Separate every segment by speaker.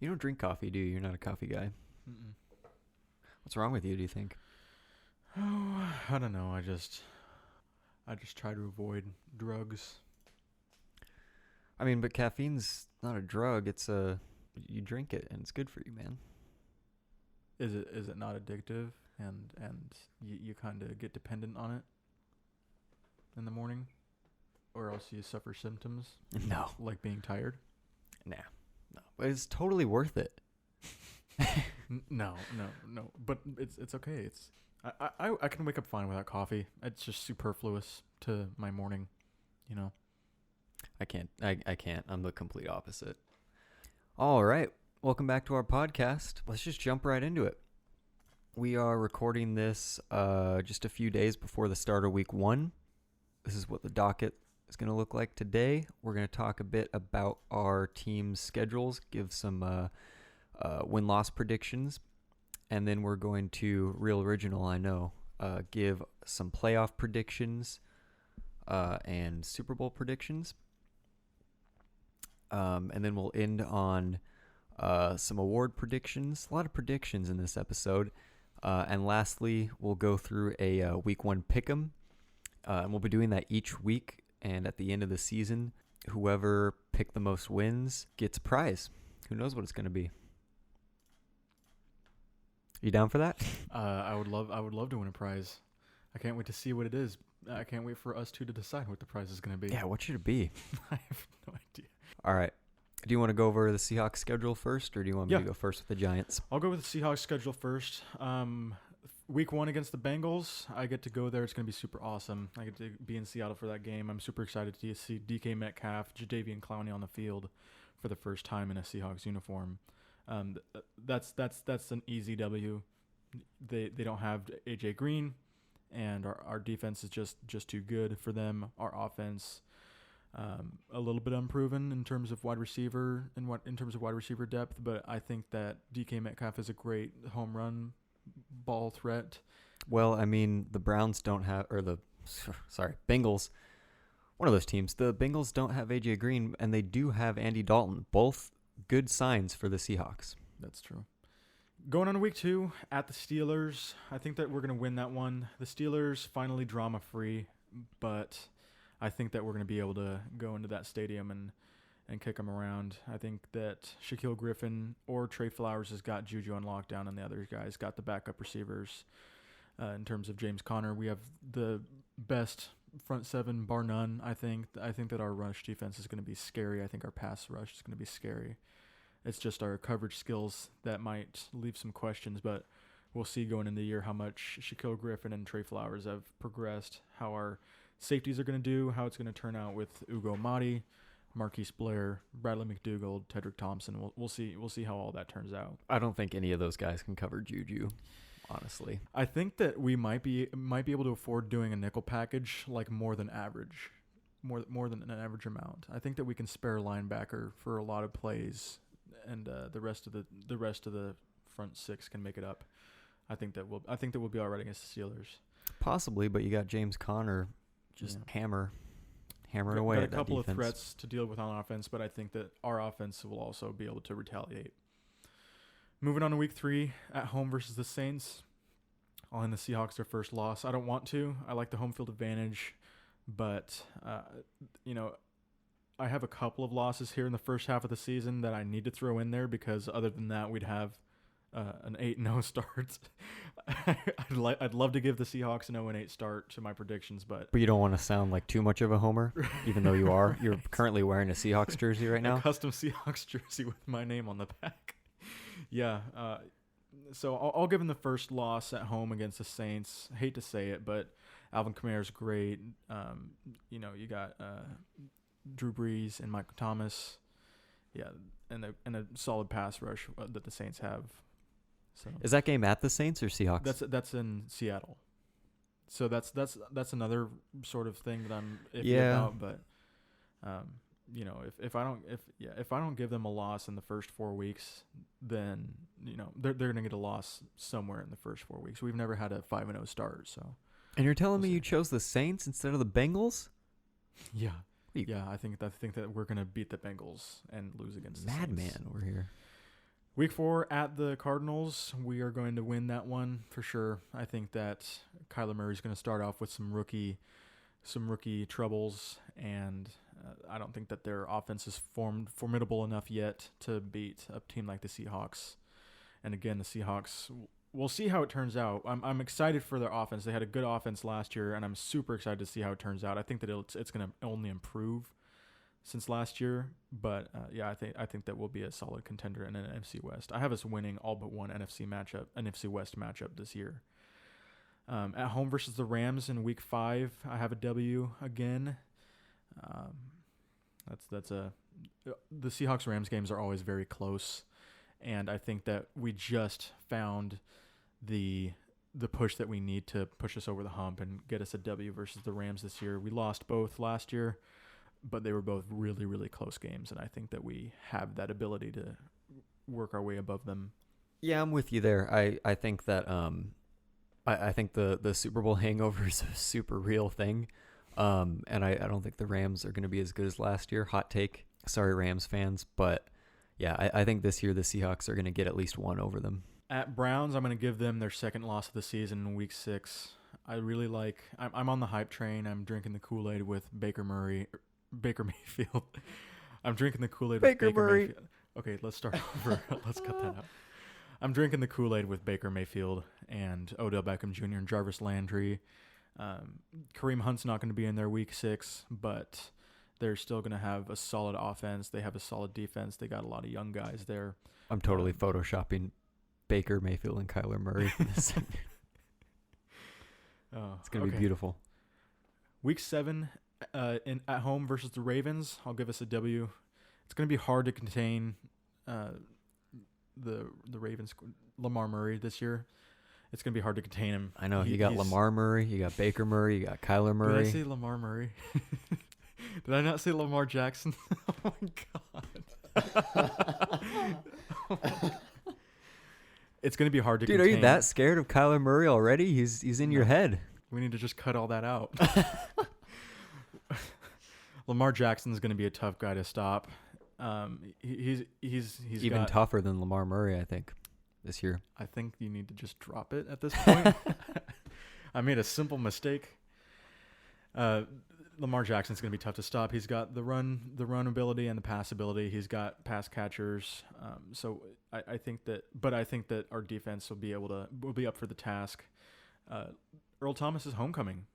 Speaker 1: You don't drink coffee, do you? You're not a coffee guy.
Speaker 2: Mm-mm.
Speaker 1: What's wrong with you, do you think?
Speaker 2: Oh, I don't know. I just try to avoid drugs.
Speaker 1: I mean, but caffeine's not a drug. You drink it and it's good for you, man.
Speaker 2: Is it not addictive and you kind of get dependent on it in the morning, or else you suffer symptoms
Speaker 1: No.
Speaker 2: like being tired?
Speaker 1: Nah. No. But it's totally worth it.
Speaker 2: No. But it's okay. I can wake up fine without coffee. It's just superfluous to my morning, you know.
Speaker 1: I can't. I can't. I'm the complete opposite. All right. Welcome back to our podcast. Let's just jump right into it. We are recording this just a few days before the start of week 1. This is what the docket is going to look like today. We're going to talk a bit about our team's schedules, give some win-loss predictions, and then we're going to, real original, I know, give some playoff predictions and Super Bowl predictions. And then we'll end on some award predictions. A lot of predictions in this episode. And lastly, we'll go through a week 1 pick'em. And we'll be doing that each week. And at the end of the season, whoever picked the most wins gets a prize. Who knows what it's going to be? You down for that?
Speaker 2: I would love to win a prize. I can't wait to see what it is. I can't wait for us two to decide what the prize is going to be.
Speaker 1: Yeah, what should it be?
Speaker 2: I have no idea.
Speaker 1: All right. Do you want to go over the Seahawks schedule first, or do you want me
Speaker 2: Yeah.
Speaker 1: to go first with the Giants?
Speaker 2: I'll go with the Seahawks schedule first. Week 1 against the Bengals, I get to go there. It's going to be super awesome. I get to be in Seattle for that game. I'm super excited to see DK Metcalf, Jadeveon Clowney on the field for the first time in a Seahawks uniform. That's an easy W. They don't have AJ Green, and our defense is just too good for them. Our offense, a little bit unproven in terms of wide receiver depth, but I think that DK Metcalf is a great home run ball threat.
Speaker 1: Well, I mean, the Browns don't have, Bengals, one of those teams. The Bengals don't have AJ Green, and they do have Andy Dalton. Both good signs for the Seahawks.
Speaker 2: That's true. Going on to week 2 at the Steelers, I think that we're going to win that one. The Steelers finally drama-free, but I think that we're going to be able to go into that stadium and kick them around. I think that Shaquille Griffin or Trey Flowers has got Juju on lockdown, and the other guys got the backup receivers. In terms of James Conner, we have the best front seven, bar none, I think. I think that our rush defense is going to be scary. I think our pass rush is going to be scary. It's just our coverage skills that might leave some questions, but we'll see going into the year how much Shaquille Griffin and Trey Flowers have progressed, how our safeties are going to do, how it's going to turn out with Ugo Amadi, Marquise Blair, Bradley McDougald, Tedrick Thompson. We'll see how all that turns out.
Speaker 1: I don't think any of those guys can cover Juju, honestly.
Speaker 2: I think that we might be able to afford doing a nickel package like more than average, more than an average amount. I think that we can spare a linebacker for a lot of plays, and the rest of the front six can make it up. I think that we'll be all right against the Steelers.
Speaker 1: Possibly, but you got James Conner just hammering away
Speaker 2: got
Speaker 1: at
Speaker 2: a couple
Speaker 1: that
Speaker 2: of
Speaker 1: defense.
Speaker 2: threats to deal with on offense, but I think that our offense will also be able to retaliate. Moving on to week 3 at home versus the Saints. I'll hand the Seahawks their first loss. I don't want to. I like the home field advantage, but I have a couple of losses here in the first half of the season that I need to throw in there, because other than that, we'd have an 8-0 start. I'd love to give the Seahawks an 0-8 start to my predictions, but
Speaker 1: you don't want to sound like too much of a homer, even though you are. You're currently wearing a Seahawks jersey right now.
Speaker 2: A custom Seahawks jersey with my name on the back. Yeah. So I'll give them the first loss at home against the Saints. Hate to say it, but Alvin Kamara's great. You got Drew Brees and Michael Thomas. Yeah, and a solid pass rush that the Saints have. So
Speaker 1: Is that game at the Saints or Seahawks?
Speaker 2: that's in Seattle. So that's another sort of thing that I'm iffy about. But if I don't give them a loss in the first 4 weeks, then they're gonna get a loss somewhere in the first 4 weeks. We've never had a 5-0 start. So.
Speaker 1: And you're telling me you chose the Saints instead of the Bengals?
Speaker 2: Yeah. Yeah, I think that we're gonna beat the Bengals and lose against the
Speaker 1: Madman
Speaker 2: Saints.
Speaker 1: over here.
Speaker 2: Week 4 at the Cardinals, we are going to win that one for sure. I think that Kyler Murray is going to start off with some rookie troubles, and I don't think that their offense is formidable enough yet to beat a team like the Seahawks. And again, the Seahawks, we'll see how it turns out. I'm excited for their offense. They had a good offense last year, and I'm super excited to see how it turns out. I think that it's going to only improve since last year, but yeah, I think that will be a solid contender in an NFC West. I have us winning all but one NFC West matchup this year. At home versus the Rams in Week 5, I have a W again. The Seahawks Rams games are always very close, and I think that we just found the push that we need to push us over the hump and get us a W versus the Rams this year. We lost both last year, but they were both really, really close games, and I think that we have that ability to work our way above them.
Speaker 1: Yeah, I'm with you there. I think that I think the Super Bowl hangover is a super real thing, and I don't think the Rams are going to be as good as last year. Hot take. Sorry, Rams fans, but yeah, I think this year the Seahawks are going to get at least one over them.
Speaker 2: At Browns, I'm going to give them their second loss of the season in Week 6. I really like. I'm on the hype train. I'm drinking the Kool-Aid with Baker Mayfield. I'm drinking the Kool-Aid with Baker Mayfield. Okay, let's start over. Let's cut that out. I'm drinking the Kool-Aid with Baker Mayfield and Odell Beckham Jr. and Jarvis Landry. Kareem Hunt's not going to be in there Week 6, but they're still going to have a solid offense. They have a solid defense. They got a lot of young guys there.
Speaker 1: I'm totally photoshopping Baker Mayfield and Kyler Murray for this. It's going to be beautiful.
Speaker 2: Week 7 at home versus the Ravens. I'll give us a W. It's going to be hard to contain the Ravens, Lamar Murray this year. It's going to be hard to contain him.
Speaker 1: I know. You got Lamar Murray, you got Baker Murray, you got Kyler Murray.
Speaker 2: Did I say Lamar Murray? Did I not say Lamar Jackson? Oh, my God. It's going to be hard to contain.
Speaker 1: Dude, are you that scared of Kyler Murray already? He's in your head.
Speaker 2: We need to just cut all that out. Lamar Jackson's going to be a tough guy to stop. He's
Speaker 1: even tougher than Lamar Murray, I think, this year.
Speaker 2: I think you need to just drop it at this point. I made a simple mistake. Lamar Jackson's going to be tough to stop. He's got the run ability and the pass ability. He's got pass catchers. So I think that our defense will be up for the task. Earl Thomas is homecoming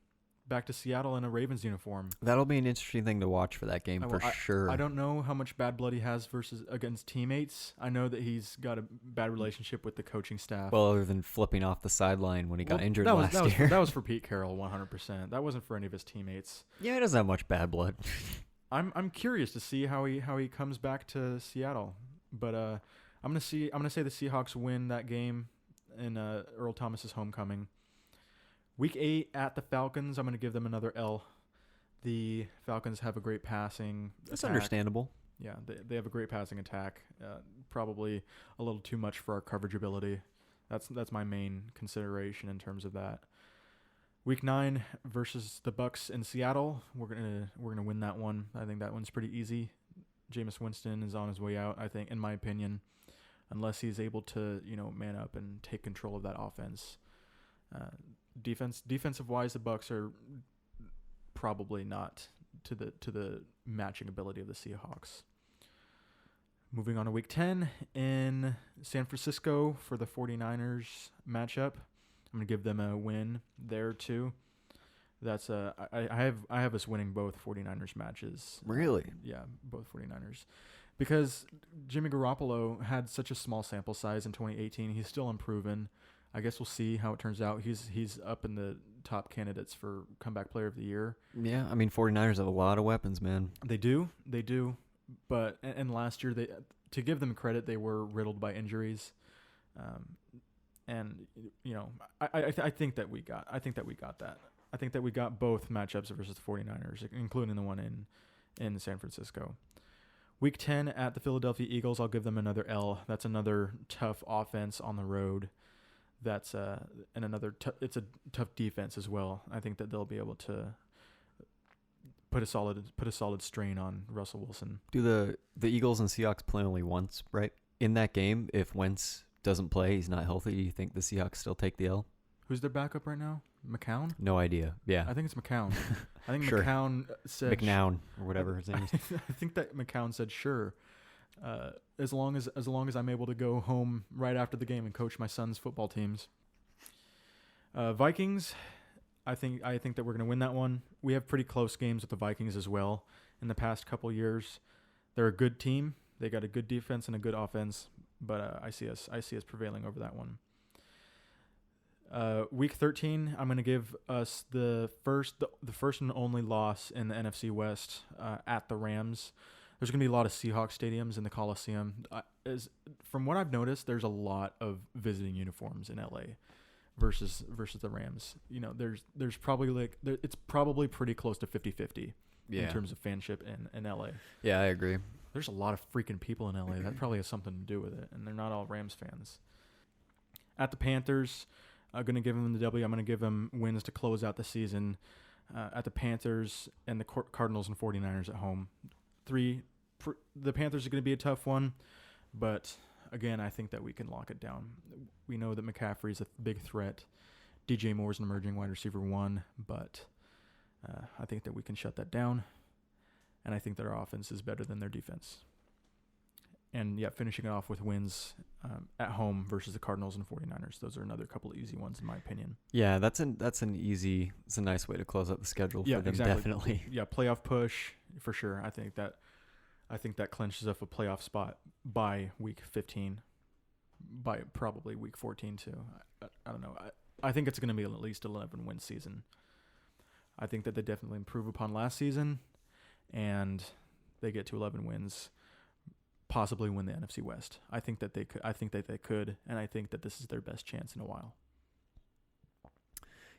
Speaker 2: back to Seattle in a Ravens uniform.
Speaker 1: That'll be an interesting thing to watch for that game sure.
Speaker 2: I don't know how much bad blood he has against teammates. I know that he's got a bad relationship with the coaching staff.
Speaker 1: Well, other than flipping off the sideline when he got injured last year.
Speaker 2: That was for Pete Carroll 100%. That wasn't for any of his teammates.
Speaker 1: Yeah, he doesn't have much bad blood.
Speaker 2: I'm curious to see how he comes back to Seattle. But I'm gonna say the Seahawks win that game in Earl Thomas's homecoming. Week 8 at the Falcons, I'm going to give them another L. The Falcons have a great passing
Speaker 1: That's
Speaker 2: attack.
Speaker 1: Understandable.
Speaker 2: Yeah, they have a great passing attack. Probably a little too much for our coverage ability. That's my main consideration in terms of that. Week 9 versus the Bucs in Seattle. We're gonna win that one. I think that one's pretty easy. Jameis Winston is on his way out, I think, in my opinion, unless he's able to, man up and take control of that offense. Defensive wise, the Bucs are probably not to the matching ability of the Seahawks. Moving on to Week 10 in San Francisco for the 49ers matchup. I'm gonna give them a win there too. That's I have us winning both 49ers matches.
Speaker 1: Really?
Speaker 2: Yeah, both 49ers. Because Jimmy Garoppolo had such a small sample size in 2018. He's still unproven. I guess we'll see how it turns out. He's up in the top candidates for comeback player of the year.
Speaker 1: Yeah, I mean 49ers have a lot of weapons, man.
Speaker 2: They do. But and last year, to give them credit, they were riddled by injuries. And I think that we got that. I think that we got both matchups versus the 49ers, including the one in San Francisco. Week 10 at the Philadelphia Eagles, I'll give them another L. That's another tough offense on the road. That's and another it's a tough defense as well. I think that they'll be able to put a solid strain on Russell Wilson.
Speaker 1: Do the Eagles and Seahawks play only once, right? in that game, if Wentz doesn't play, he's not healthy, do you think the Seahawks still take the L?
Speaker 2: Who's their backup right now? McCown?
Speaker 1: No idea. Yeah.
Speaker 2: I think it's McCown. I think
Speaker 1: Sure.
Speaker 2: McCown said
Speaker 1: McNown or whatever his name is.
Speaker 2: I think that McCown said sure. As long as I'm able to go home right after the game and coach my son's football teams. Vikings, I think that we're going to win that one. We have pretty close games with the Vikings as well in the past couple years. They're a good team. They got a good defense and a good offense, but I see us prevailing over that one. Week 13, I'm going to give us the first and only loss in the NFC West at the Rams. There's going to be a lot of Seahawks stadiums in the Coliseum. From what I've noticed, there's a lot of visiting uniforms in LA versus the Rams. You know, there's probably it's probably pretty close to 50-50 in terms of fanship in LA.
Speaker 1: Yeah, I agree.
Speaker 2: There's a lot of freaking people in LA. That probably has something to do with it, and they're not all Rams fans. At the Panthers, I'm going to give them the W. I'm going to give them wins to close out the season. At the Panthers and the Cardinals and 49ers at home. The Panthers are going to be a tough one, but again, I think that we can lock it down. We know that McCaffrey's a big threat. DJ Moore's an emerging wide receiver 1, but I think that we can shut that down, and I think that our offense is better than their defense. And yeah, finishing it off with wins at home versus the Cardinals and 49ers. Those are another couple of easy ones in my opinion.
Speaker 1: Yeah, it's a nice way to close out the schedule for them,
Speaker 2: exactly.
Speaker 1: definitely.
Speaker 2: Yeah, playoff push for sure. I think that clinches up a playoff spot by week 15, by probably week 14 too. I don't know. I think it's going to be at least 11 win season. I think that they definitely improve upon last season, and they get to 11 wins. Possibly win the NFC West. I think that they could, and I think that this is their best chance in a while.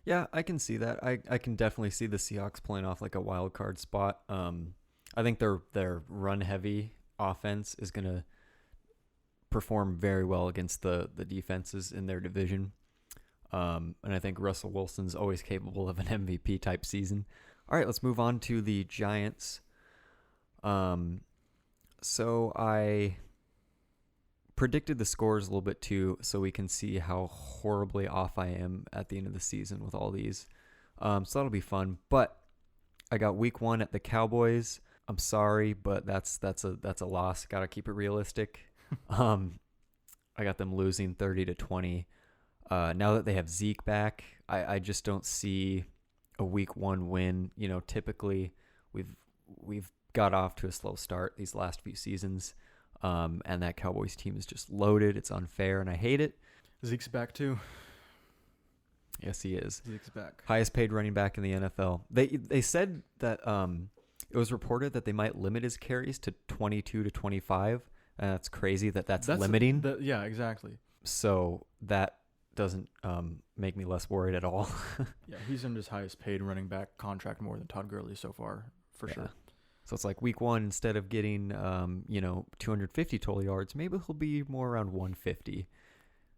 Speaker 1: Yeah, I can see that. I can definitely see the Seahawks playing off like a wild card spot. I think their run heavy offense is going to perform very well against the defenses in their division. And I think Russell Wilson's always capable of an MVP type season. All right, let's move on to the Giants. So I predicted the scores a little bit too, so we can see how horribly off I am at the end of the season with all these. So that'll be fun. But I got week 1 at the Cowboys. I'm sorry, but that's a loss. Got to keep it realistic. I got them losing 30-20. Now that they have Zeke back, I just don't see a week 1 win. You know, typically we've got off to a slow start these last few seasons, and that Cowboys team is just loaded. It's unfair, and I hate it.
Speaker 2: Zeke's back too.
Speaker 1: Yes, he is.
Speaker 2: Zeke's back.
Speaker 1: Highest paid running back in the NFL. They said that it was reported that they might limit his carries to 22 to 25, and that's crazy that's limiting.
Speaker 2: Yeah, exactly.
Speaker 1: So that doesn't make me less worried at all.
Speaker 2: Yeah, he's in his highest paid running back contract more than Todd Gurley so far, for sure.
Speaker 1: So it's like week 1, instead of getting, 250 total yards, maybe he'll be more around 150.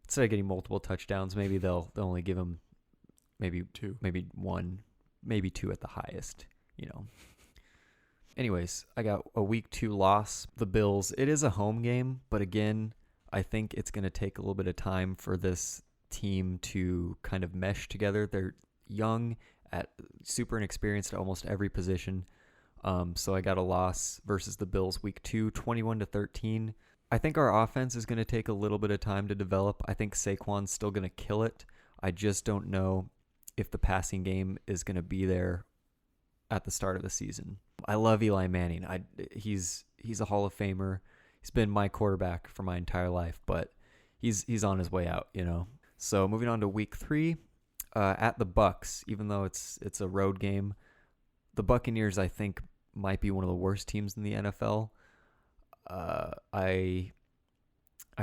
Speaker 1: Instead of getting multiple touchdowns, maybe they'll only give him maybe 2, maybe 1, maybe 2 at the highest, Anyways, I got a week 2 loss, the Bills. It is a home game, but again, I think it's going to take a little bit of time for this team to kind of mesh together. They're young, super inexperienced at almost every position. So I got a loss versus the Bills week 2, 21-13. I think our offense is going to take a little bit of time to develop. I think Saquon's still going to kill it. I just don't know if the passing game is going to be there at the start of the season. I love Eli Manning. He's a Hall of Famer. He's been my quarterback for my entire life, but he's on his way out, So moving on to week 3, at the Bucs, even though it's a road game, the Buccaneers, I think, might be one of the worst teams in the NFL. I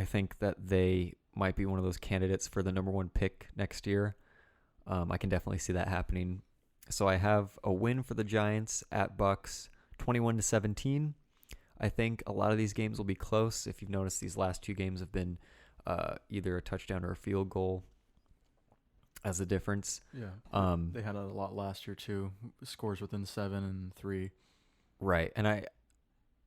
Speaker 1: think that they might be one of those candidates for the number 1 pick next year. I can definitely see that happening. So I have a win for the Giants at Bucs, 21-17. I think a lot of these games will be close. If you've noticed, these last 2 games have been either a touchdown or a field goal as a difference.
Speaker 2: Yeah. They had a lot last year too. Scores within 7 and 3.
Speaker 1: Right. And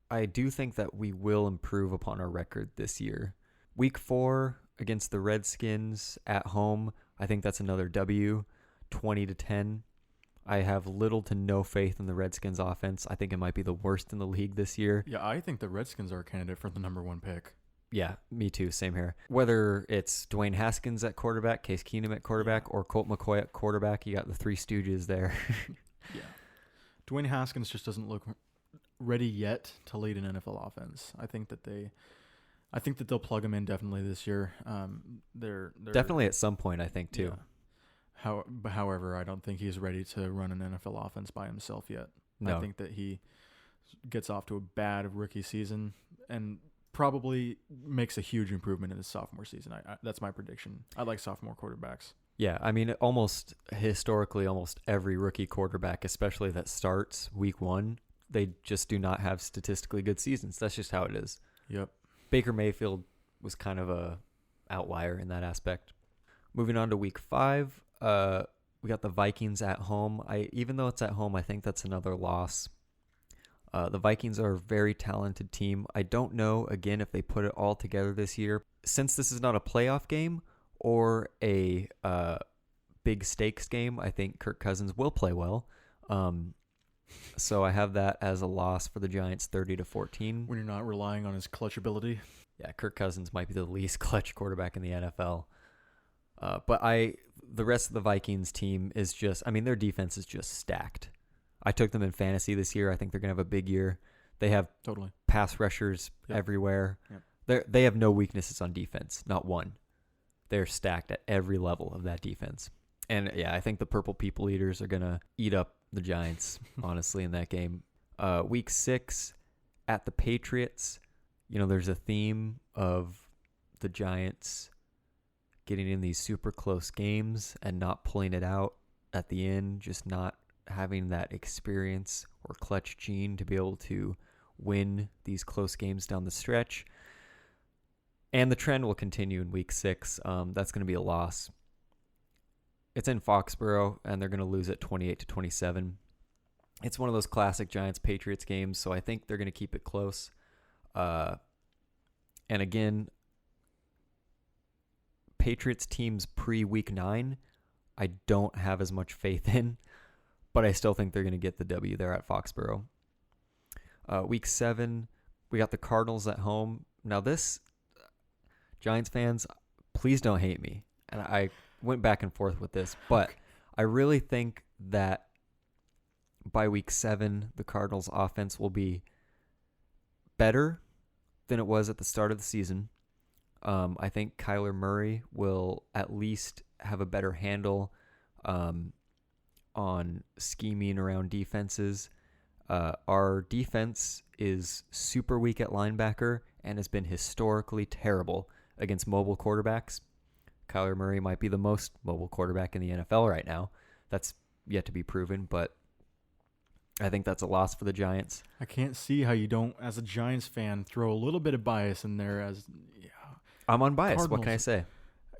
Speaker 1: I do think that we will improve upon our record this year. Week 4 against the Redskins at home, I think that's another W, 20-10. I have little to no faith in the Redskins offense. I think it might be the worst in the league this year.
Speaker 2: Yeah, I think the Redskins are a candidate for the number 1 pick.
Speaker 1: Yeah, me too. Same here. Whether it's Dwayne Haskins at quarterback, Case Keenum at quarterback, or Colt McCoy at quarterback, you got the 3 stooges there.
Speaker 2: Yeah. Dwayne Haskins just doesn't look ready yet to lead an NFL offense. I think that they'll plug him in definitely this year. They're
Speaker 1: Definitely at some point, I think, too.
Speaker 2: Yeah. However, I don't think he's ready to run an NFL offense by himself yet.
Speaker 1: No.
Speaker 2: I think that he gets off to a bad rookie season and probably makes a huge improvement in his sophomore season. That's my prediction. I like sophomore quarterbacks.
Speaker 1: Yeah, I mean, historically, almost every rookie quarterback, especially that starts week 1, they just do not have statistically good seasons. That's just how it is.
Speaker 2: Yep.
Speaker 1: Baker Mayfield was kind of a outlier in that aspect. Moving on to week 5, we got the Vikings at home. Even though it's at home, I think that's another loss. The Vikings are a very talented team. I don't know, again, if they put it all together this year. Since this is not a playoff game or a big stakes game, I think Kirk Cousins will play well. So I have that as a loss for the Giants, 30-14.
Speaker 2: When you're not relying on his clutch ability.
Speaker 1: Yeah, Kirk Cousins might be the least clutch quarterback in the NFL. But the rest of the Vikings team is just, I mean, their defense is just stacked. I took them in fantasy this year. I think they're going to have a big year. They have
Speaker 2: totally
Speaker 1: pass rushers everywhere.
Speaker 2: Yep.
Speaker 1: They have no weaknesses on defense, not one. They're stacked at every level of that defense. And yeah, I think the Purple People Eaters are going to eat up the Giants, honestly, in that game. Week 6 at the Patriots, there's a theme of the Giants getting in these super close games and not pulling it out at the end, just not having that experience or clutch gene to be able to win these close games down the stretch. And the trend will continue in week 6. That's going to be a loss. It's in Foxborough, and they're going to lose it 28-27. It's one of those classic Giants-Patriots games, so I think they're going to keep it close. And again, Patriots teams pre-week 9, I don't have as much faith in, but I still think they're going to get the W there at Foxborough. Week 7, we got the Cardinals at home. Now this, Giants fans, please don't hate me. And I went back and forth with this, but I really think that by week 7, the Cardinals offense will be better than it was at the start of the season. I think Kyler Murray will at least have a better handle on scheming around defenses. Our defense is super weak at linebacker and has been historically terrible against mobile quarterbacks. Kyler Murray might be the most mobile quarterback in the NFL right now. That's yet to be proven, but I think that's a loss for the Giants.
Speaker 2: I can't see how you don't, as a Giants fan, throw a little bit of bias in there.
Speaker 1: I'm unbiased. What can I say?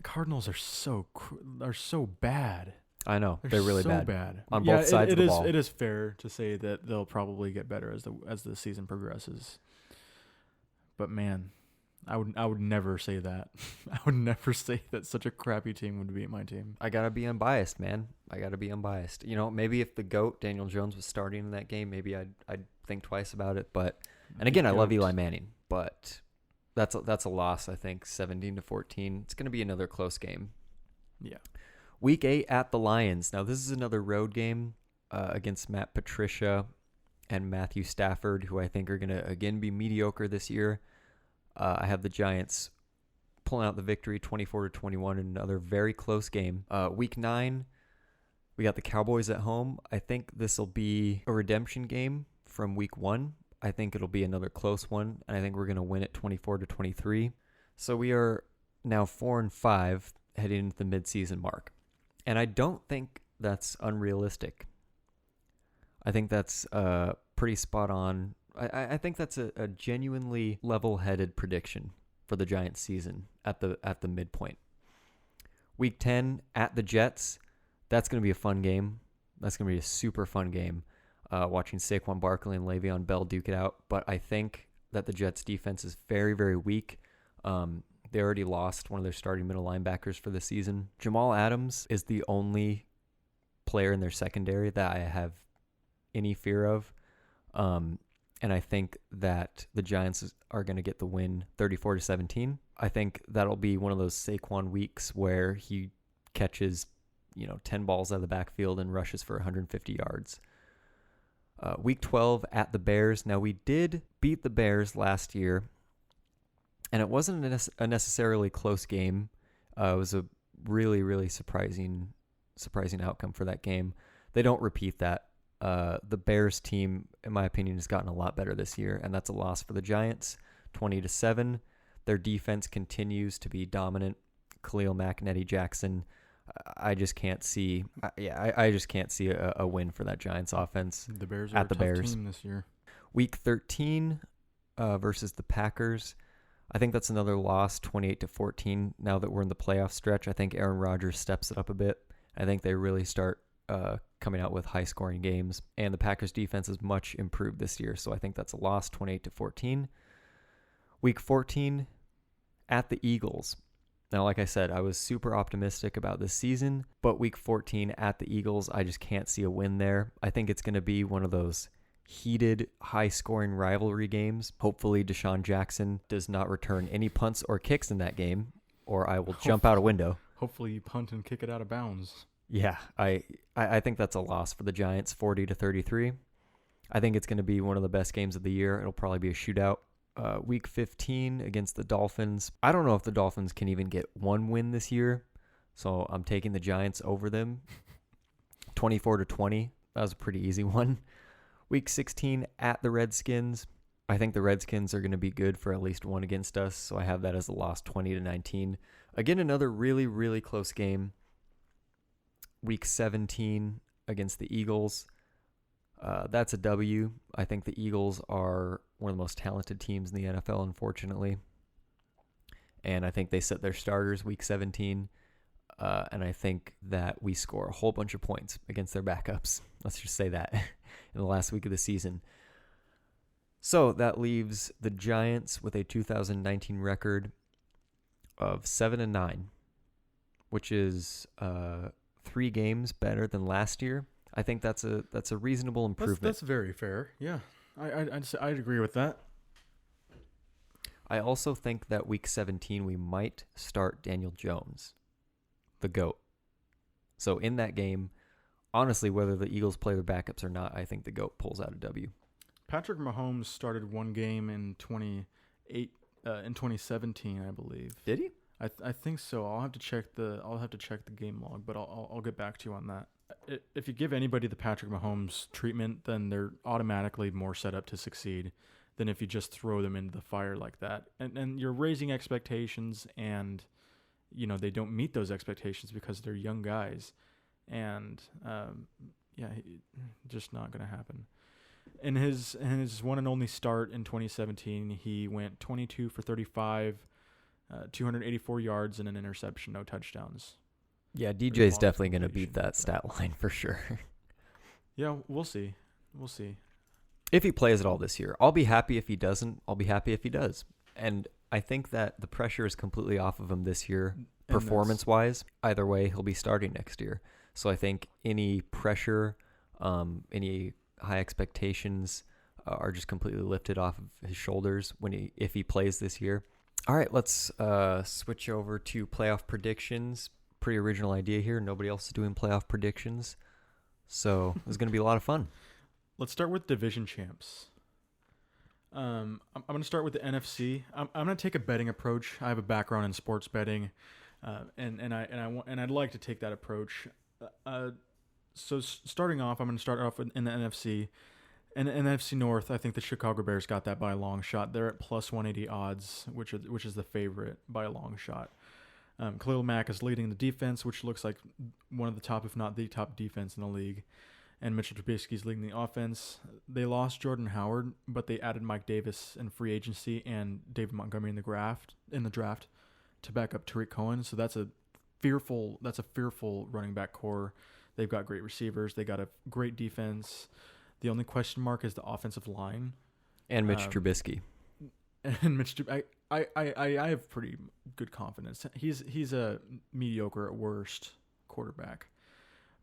Speaker 2: Cardinals are so bad.
Speaker 1: I know they're really
Speaker 2: so
Speaker 1: bad on both sides of the ball.
Speaker 2: It is fair to say that they'll probably get better as the season progresses. But man, I would never say that. I would never say that such a crappy team would beat my team.
Speaker 1: I gotta be unbiased, man. I gotta be unbiased. Maybe if the GOAT Daniel Jones was starting in that game, maybe I'd think twice about it. But and again, I love Eli Manning, but that's a loss. I think 17-14. It's gonna be another close game.
Speaker 2: Yeah.
Speaker 1: Week 8 at the Lions. Now this is another road game against Matt Patricia and Matthew Stafford, who I think are gonna again be mediocre this year. I have the Giants pulling out the victory 24-21 in another very close game. Week 9, we got the Cowboys at home. I think this will be a redemption game from week 1. I think it'll be another close one, and I think we're going to win it 24-23. So we are now 4-5 heading into the midseason mark. And I don't think that's unrealistic. I think that's pretty spot on. I think that's a genuinely level-headed prediction for the Giants season at the midpoint. Week 10 at the Jets. That's going to be a fun game. That's going to be a super fun game. watching Saquon Barkley and Le'Veon Bell duke it out. But I think that the Jets defense is very, very weak. They already lost one of their starting middle linebackers for the season. Jamal Adams is the only player in their secondary that I have any fear of. And I think that the Giants are going to get the win 34-17. I think that'll be one of those Saquon weeks where he catches, 10 balls out of the backfield and rushes for 150 yards. Week 12 at the Bears. Now, we did beat the Bears last year, and it wasn't a necessarily close game. It was a really, really surprising outcome for that game. They don't repeat that. The Bears team, in my opinion, has gotten a lot better this year, and that's a loss for the Giants, 20-7. Their defense continues to be dominant. Khalil Mack and Eddie Jackson. I just can't see. I just can't see a win for that Giants offense.
Speaker 2: The Bears are
Speaker 1: at
Speaker 2: a
Speaker 1: the
Speaker 2: tough
Speaker 1: Bears
Speaker 2: team this year.
Speaker 1: Week 13 versus the Packers. I think that's another loss, 28-14. Now that we're in the playoff stretch, I think Aaron Rodgers steps it up a bit. I think they really start coming out with high-scoring games, and the Packers' defense is much improved this year, so I think that's a loss, 28-14. Week 14 at the Eagles. Now, like I said, I was super optimistic about this season, but Week 14 at the Eagles, I just can't see a win there. I think it's going to be one of those heated, high-scoring rivalry games. Hopefully, Deshaun Jackson does not return any punts or kicks in that game, or I will jump out a window.
Speaker 2: Hopefully, you punt and kick it out of bounds.
Speaker 1: Yeah, I think that's a loss for the Giants, 40-33. I think it's going to be one of the best games of the year. It'll probably be a shootout. Week 15 against the Dolphins. I don't know if the Dolphins can even get one win this year, so I'm taking the Giants over them. 24-20. That was a pretty easy one. Week 16 at the Redskins. I think the Redskins are going to be good for at least one against us, so I have that as a loss, 20-19. Again, another really, really close game. Week 17 against the Eagles. That's a W. I think the Eagles are one of the most talented teams in the NFL, unfortunately. And I think they set their starters week 17. And I think that we score a whole bunch of points against their backups. Let's just say that in the last week of the season. So that leaves the Giants with a 2019 record of 7-9, which is 3 games better than last year. I think that's a reasonable improvement.
Speaker 2: That's very fair. Yeah, I'd agree with that.
Speaker 1: I also think that week 17 we might start Daniel Jones, the GOAT. So in that game, honestly, whether the Eagles play their backups or not, I think the GOAT pulls out a W.
Speaker 2: Patrick Mahomes started one game in 2017, I believe.
Speaker 1: Did he?
Speaker 2: I think so. I'll have to check the game log, but I'll get back to you on that. If you give anybody the Patrick Mahomes treatment, then they're automatically more set up to succeed than if you just throw them into the fire like that. And you're raising expectations, and they don't meet those expectations because they're young guys, and just not going to happen. In his one and only start in 2017, he went 22 for 35, 284 yards and an interception, no touchdowns.
Speaker 1: Yeah, DJ's definitely going to beat that stat line for sure.
Speaker 2: Yeah, we'll see.
Speaker 1: If he plays at all this year. I'll be happy if he doesn't. I'll be happy if he does. And I think that the pressure is completely off of him this year, performance-wise. Either way, he'll be starting next year. So I think any pressure, any high expectations are just completely lifted off of his shoulders if he plays this year. All right, let's switch over to playoff predictions. Pretty original idea here. Nobody else is doing playoff predictions, so it's going to be a lot of fun.
Speaker 2: Let's start with division champs. I'm going to start with the NFC. I'm going to take a betting approach. I have a background in sports betting, and I'd like to take that approach. So starting off, I'm going to start off in the NFC. In the NFC North, I think the Chicago Bears got that by a long shot. They're at plus 180 odds, which is the favorite by a long shot. Khalil Mack is leading the defense, which looks like one of the top, if not the top defense in the league. And Mitchell Trubisky is leading the offense. They lost Jordan Howard, but they added Mike Davis in free agency and David Montgomery in the draft to back up Tariq Cohen. So that's a fearful running back core. They've got great receivers. They got a great defense. The only question mark is the offensive line.
Speaker 1: And Mitch Trubisky.
Speaker 2: And Mitch, I have pretty good confidence. He's a mediocre at worst quarterback,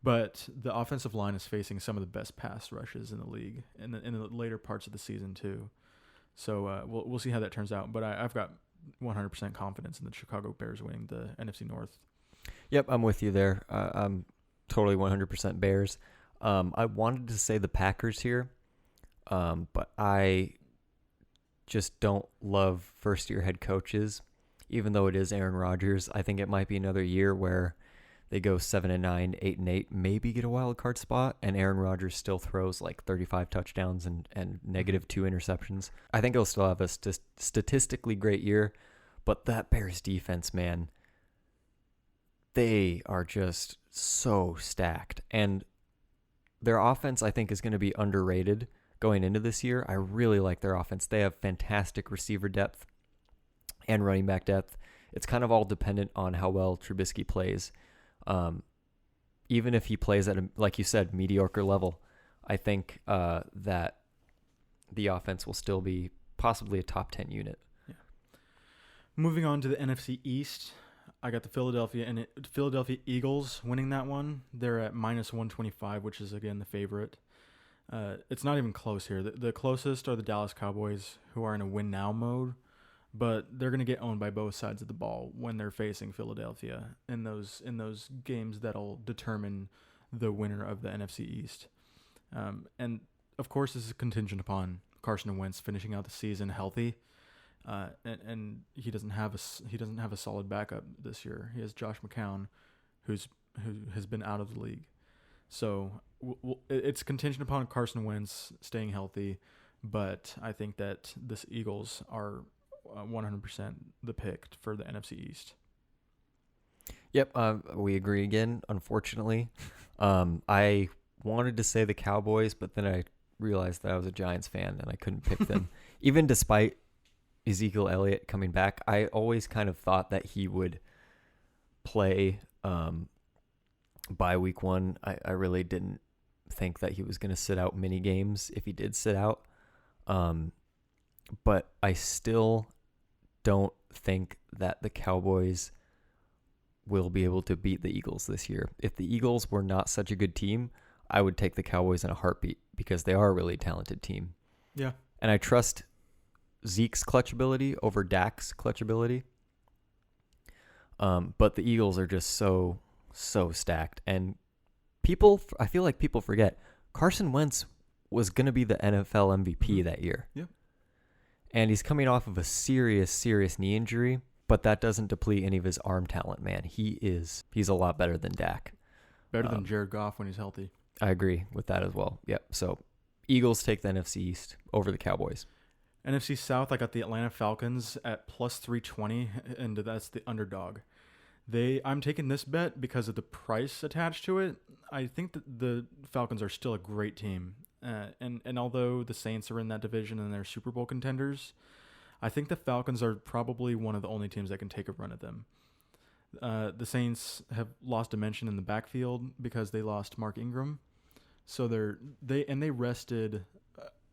Speaker 2: but the offensive line is facing some of the best pass rushes in the league in the later parts of the season too. So we'll see how that turns out. But I've got 100% confidence in the Chicago Bears winning the NFC North.
Speaker 1: Yep, I'm with you there. I'm totally 100% Bears. I wanted to say the Packers here, but I just don't love first-year head coaches, even though it is Aaron Rodgers. I think it might be another year where they go 7-9, 8-8, maybe get a wild card spot, and Aaron Rodgers still throws like 35 touchdowns and -2 interceptions. I think he'll still have a statistically great year, but that Bears defense, man, they are just so stacked. And their offense, I think, is going to be underrated going into this year. I really like their offense. They have fantastic receiver depth and running back depth. It's kind of all dependent on how well Trubisky plays. Even if he plays at, like you said, mediocre level, I think that the offense will still be possibly a top 10 unit.
Speaker 2: Yeah. Moving on to the NFC East, I got the Philadelphia Eagles winning that one. They're at -125, which is, again, the favorite. It's not even close here. The closest are the Dallas Cowboys, who are in a win-now mode, but they're going to get owned by both sides of the ball when they're facing Philadelphia in those games that'll determine the winner of the NFC East. And, of course, this is contingent upon Carson Wentz finishing out the season healthy. And he doesn't have a solid backup this year. He has Josh McCown, who has been out of the league. So it's contingent upon Carson Wentz staying healthy, but I think that this Eagles are 100% the pick for the NFC East.
Speaker 1: Yep, we agree again, unfortunately. I wanted to say the Cowboys, but then I realized that I was a Giants fan and I couldn't pick them. Even despite Ezekiel Elliott coming back, I always kind of thought that he would play by week 1. I really didn't think that he was going to sit out many games if he did sit out. But I still don't think that the Cowboys will be able to beat the Eagles this year. If the Eagles were not such a good team, I would take the Cowboys in a heartbeat because they are a really talented team.
Speaker 2: Yeah.
Speaker 1: And I trust Zeke's clutch ability over Dak's clutch ability. But the Eagles are just so stacked. And I feel like people forget, Carson Wentz was going to be the NFL MVP that year.
Speaker 2: Yep.
Speaker 1: And he's coming off of a serious knee injury, but that doesn't deplete any of his arm talent, man. He's a lot better than Dak.
Speaker 2: Better than Jared Goff when he's healthy.
Speaker 1: I agree with that as well. Yep. So Eagles take the NFC East over the Cowboys.
Speaker 2: NFC South, I got the Atlanta Falcons at +320, and that's the underdog. I'm taking this bet because of the price attached to it. I think that the Falcons are still a great team. And although the Saints are in that division and they're Super Bowl contenders, I think the Falcons are probably one of the only teams that can take a run at them. The Saints have lost dimension in the backfield because they lost Mark Ingram. So they rested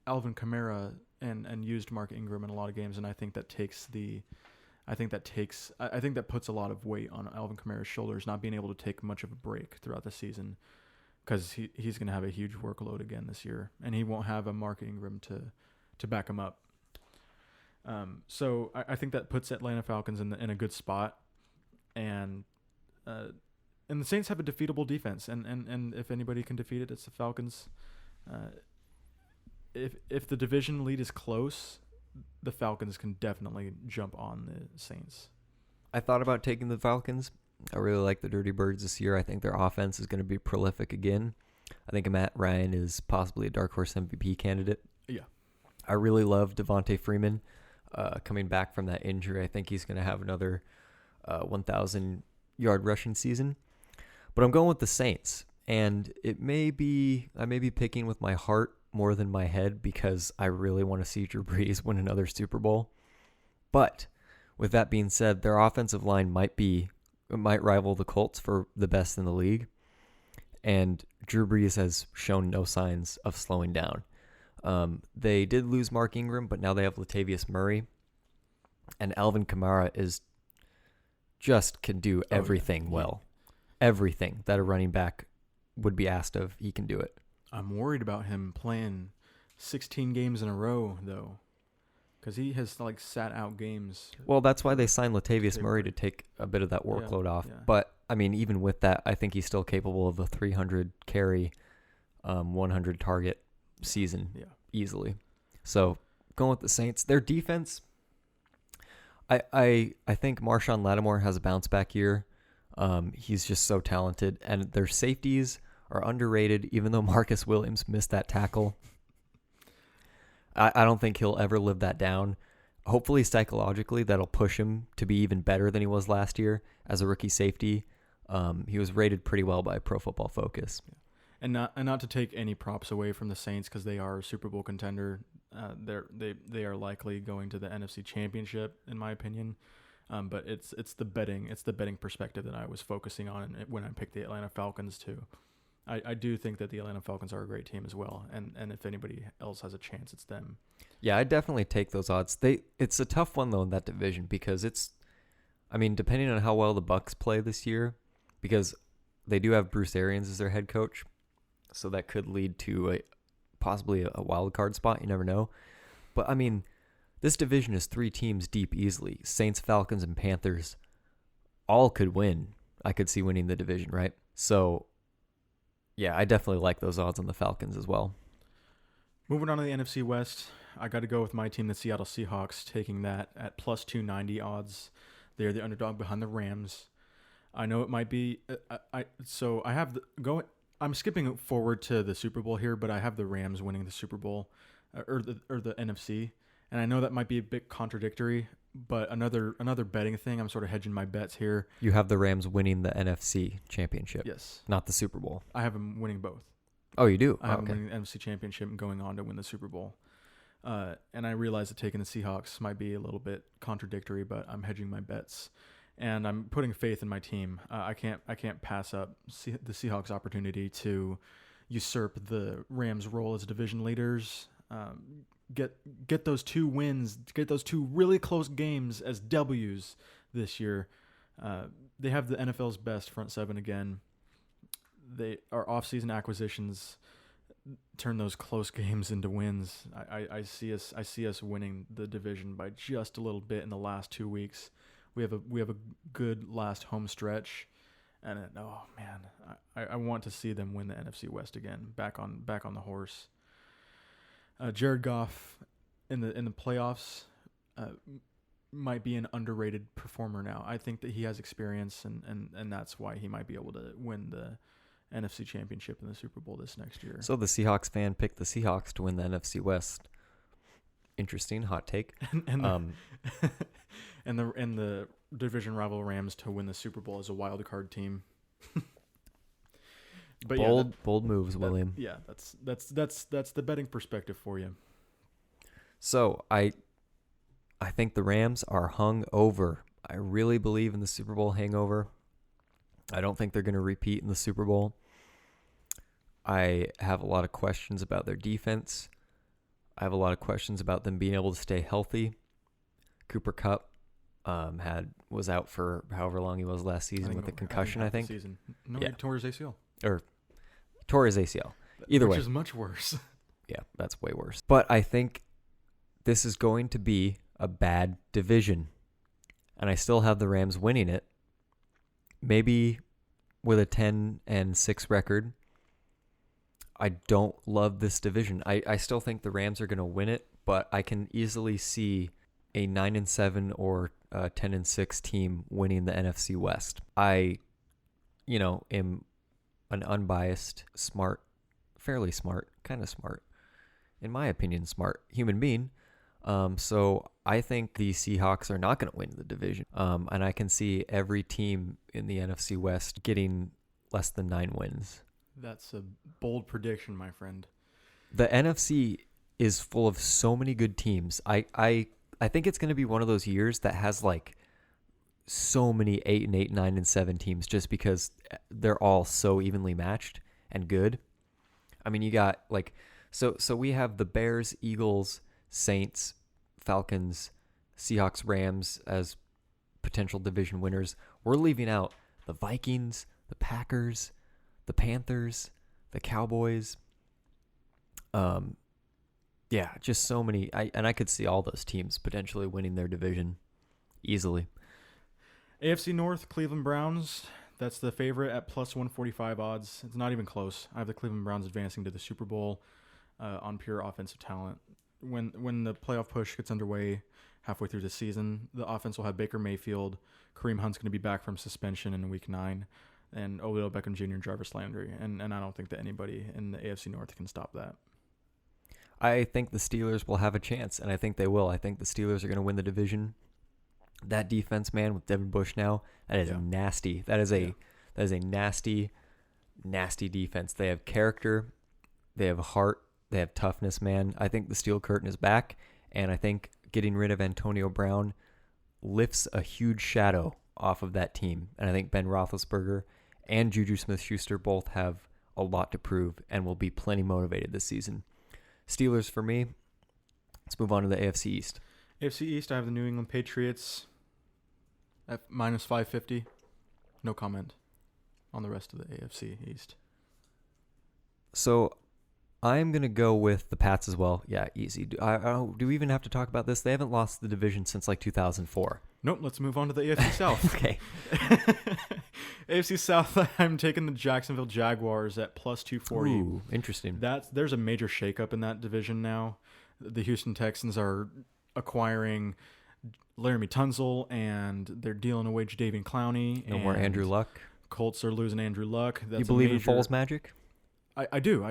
Speaker 2: Alvin Kamara and used Mark Ingram in a lot of games, and I think that puts a lot of weight on Alvin Kamara's shoulders, not being able to take much of a break throughout the season, because he's going to have a huge workload again this year, and he won't have a Mark Ingram to back him up. So I think that puts Atlanta Falcons in a good spot, and the Saints have a defeatable defense, and if anybody can defeat it, it's the Falcons. If the division lead is close, the Falcons can definitely jump on the Saints.
Speaker 1: I thought about taking the Falcons. I really like the Dirty Birds this year. I think their offense is going to be prolific again. I think Matt Ryan is possibly a dark horse MVP candidate.
Speaker 2: Yeah.
Speaker 1: I really love Devontae Freeman coming back from that injury. I think he's going to have another 1,000-yard rushing season. But I'm going with the Saints. And I may be picking with my heart more than my head because I really want to see Drew Brees win another Super Bowl. But with that being said, their offensive line might rival the Colts for the best in the league. and Drew Brees has shown no signs of slowing down. They did lose Mark Ingram, but now they have Latavius Murray, and Alvin Kamara can do everything well. Everything that a running back would be asked of, he can do it.
Speaker 2: I'm worried about him playing 16 games in a row, though, because he has sat out games.
Speaker 1: Well, that's why they signed Latavius Murray to take a bit of that workload off.
Speaker 2: Yeah.
Speaker 1: But I mean, even with that, I think he's still capable of a 300 carry, 100 target season easily. So going with the Saints, their defense, I think Marshawn Lattimore has a bounce back year. He's just so talented, and their safeties are underrated. Even though Marcus Williams missed that tackle, I don't think he'll ever live that down. Hopefully, psychologically, that'll push him to be even better than he was last year as a rookie safety. He was rated pretty well by Pro Football Focus.
Speaker 2: And not to take any props away from the Saints, because they are a Super Bowl contender. They are likely going to the NFC Championship, in my opinion. But it's the betting perspective that I was focusing on when I picked the Atlanta Falcons too. I do think that the Atlanta Falcons are a great team as well, and if anybody else has a chance, it's them.
Speaker 1: Yeah, I'd definitely take those odds. It's a tough one though in that division, because depending on how well the Bucs play this year, because they do have Bruce Arians as their head coach, so that could lead to possibly a wild card spot. You never know. But I mean, this division is 3 teams deep easily. Saints, Falcons, and Panthers all could win. I could see winning the division, right? So, yeah, I definitely like those odds on the Falcons as well.
Speaker 2: Moving on to the NFC West, I got to go with my team, the Seattle Seahawks, taking that at plus 290 odds. They're the underdog behind the Rams. I know it might be. I'm skipping forward to the Super Bowl here, but I have the Rams winning the Super Bowl, or the NFC. And I know that might be a bit contradictory, but another betting thing, I'm sort of hedging my bets here.
Speaker 1: You have the Rams winning the NFC Championship.
Speaker 2: Yes.
Speaker 1: Not the Super Bowl.
Speaker 2: I have them winning both.
Speaker 1: Oh, you do?
Speaker 2: I have them winning the NFC Championship and going on to win the Super Bowl. And I realize that taking the Seahawks might be a little bit contradictory, but I'm hedging my bets. And I'm putting faith in my team. I can't pass up the Seahawks' opportunity to usurp the Rams' role as division leaders. Get those 2 wins, get those 2 really close games as W's this year. They have the NFL's best front 7 again. Our offseason acquisitions turn those close games into wins. I see us winning the division by just a little bit in the last 2 weeks. We have a good last home stretch, and I want to see them win the NFC West again, back on the horse. Jared Goff in the playoffs might be an underrated performer now. I think that he has experience, and that's why he might be able to win the NFC Championship in the Super Bowl this next year.
Speaker 1: So the Seahawks fan picked the Seahawks to win the NFC West. Interesting hot take.
Speaker 2: and the division rival Rams to win the Super Bowl as a wild card team. But
Speaker 1: bold moves, William.
Speaker 2: Yeah, that's the betting perspective for you.
Speaker 1: So I think the Rams are hung over. I really believe in the Super Bowl hangover. I don't think they're going to repeat in the Super Bowl. I have a lot of questions about their defense. I have a lot of questions about them being able to stay healthy. Cooper Kupp was out for however long he was last season with a concussion, I think.
Speaker 2: No, he tore his ACL.
Speaker 1: Or tore his ACL. Either way.
Speaker 2: Which is much worse.
Speaker 1: Yeah, that's way worse. But I think this is going to be a bad division. And I still have the Rams winning it. Maybe with a 10-6 record. I don't love this division. I still think the Rams are going to win it, but I can easily see a 9-7 or 10-6 team winning the NFC West. I, am an unbiased, fairly smart, kind of smart, in my opinion, smart human being. So I think the Seahawks are not going to win the division. And I can see every team in the NFC West getting less than 9 wins.
Speaker 2: That's a bold prediction, my friend.
Speaker 1: The NFC is full of so many good teams. I think it's going to be one of those years that has so many 8-8, 9-7 teams just because they're all so evenly matched. and good. I mean, you got like so we have the Bears, Eagles, Saints, Falcons, Seahawks, Rams as potential division winners. We're leaving out the Vikings, the Packers, the Panthers, the Cowboys. Yeah, just so many. I could see all those teams potentially winning their division easily.
Speaker 2: AFC North, Cleveland Browns. That's the favorite at plus 145 odds. It's not even close. I have the Cleveland Browns advancing to the Super Bowl on pure offensive talent. When the playoff push gets underway halfway through the season, the offense will have Baker Mayfield. Kareem Hunt's going to be back from suspension in Week 9. And Odell Beckham Jr. and Jarvis Landry. And I don't think that anybody in the AFC North can stop that.
Speaker 1: I think the Steelers will have a chance, and I think they will. I think the Steelers are going to win the division. That defense, man, with Devin Bush now, that is nasty. That is a nasty, nasty defense. They have character, they have heart, they have toughness, man. I think the steel curtain is back, and I think getting rid of Antonio Brown lifts a huge shadow off of that team. And I think Ben Roethlisberger and Juju Smith-Schuster both have a lot to prove and will be plenty motivated this season. Steelers for me. Let's move on to the AFC East.
Speaker 2: AFC East, I have the New England Patriots at minus 550. No comment on the rest of the AFC East.
Speaker 1: So I'm going to go with the Pats as well. Yeah, easy. Do we even have to talk about this? They haven't lost the division since like 2004.
Speaker 2: Nope, let's move on to the AFC South.
Speaker 1: Okay.
Speaker 2: AFC South, I'm taking the Jacksonville Jaguars at plus 240.
Speaker 1: Ooh, interesting.
Speaker 2: There's a major shakeup in that division now. The Houston Texans are acquiring Laramie Tunsil, and they're dealing away Jadeveon Clowney.
Speaker 1: No more Andrew Luck.
Speaker 2: Colts are losing Andrew Luck.
Speaker 1: You believe in Foles magic?
Speaker 2: I do.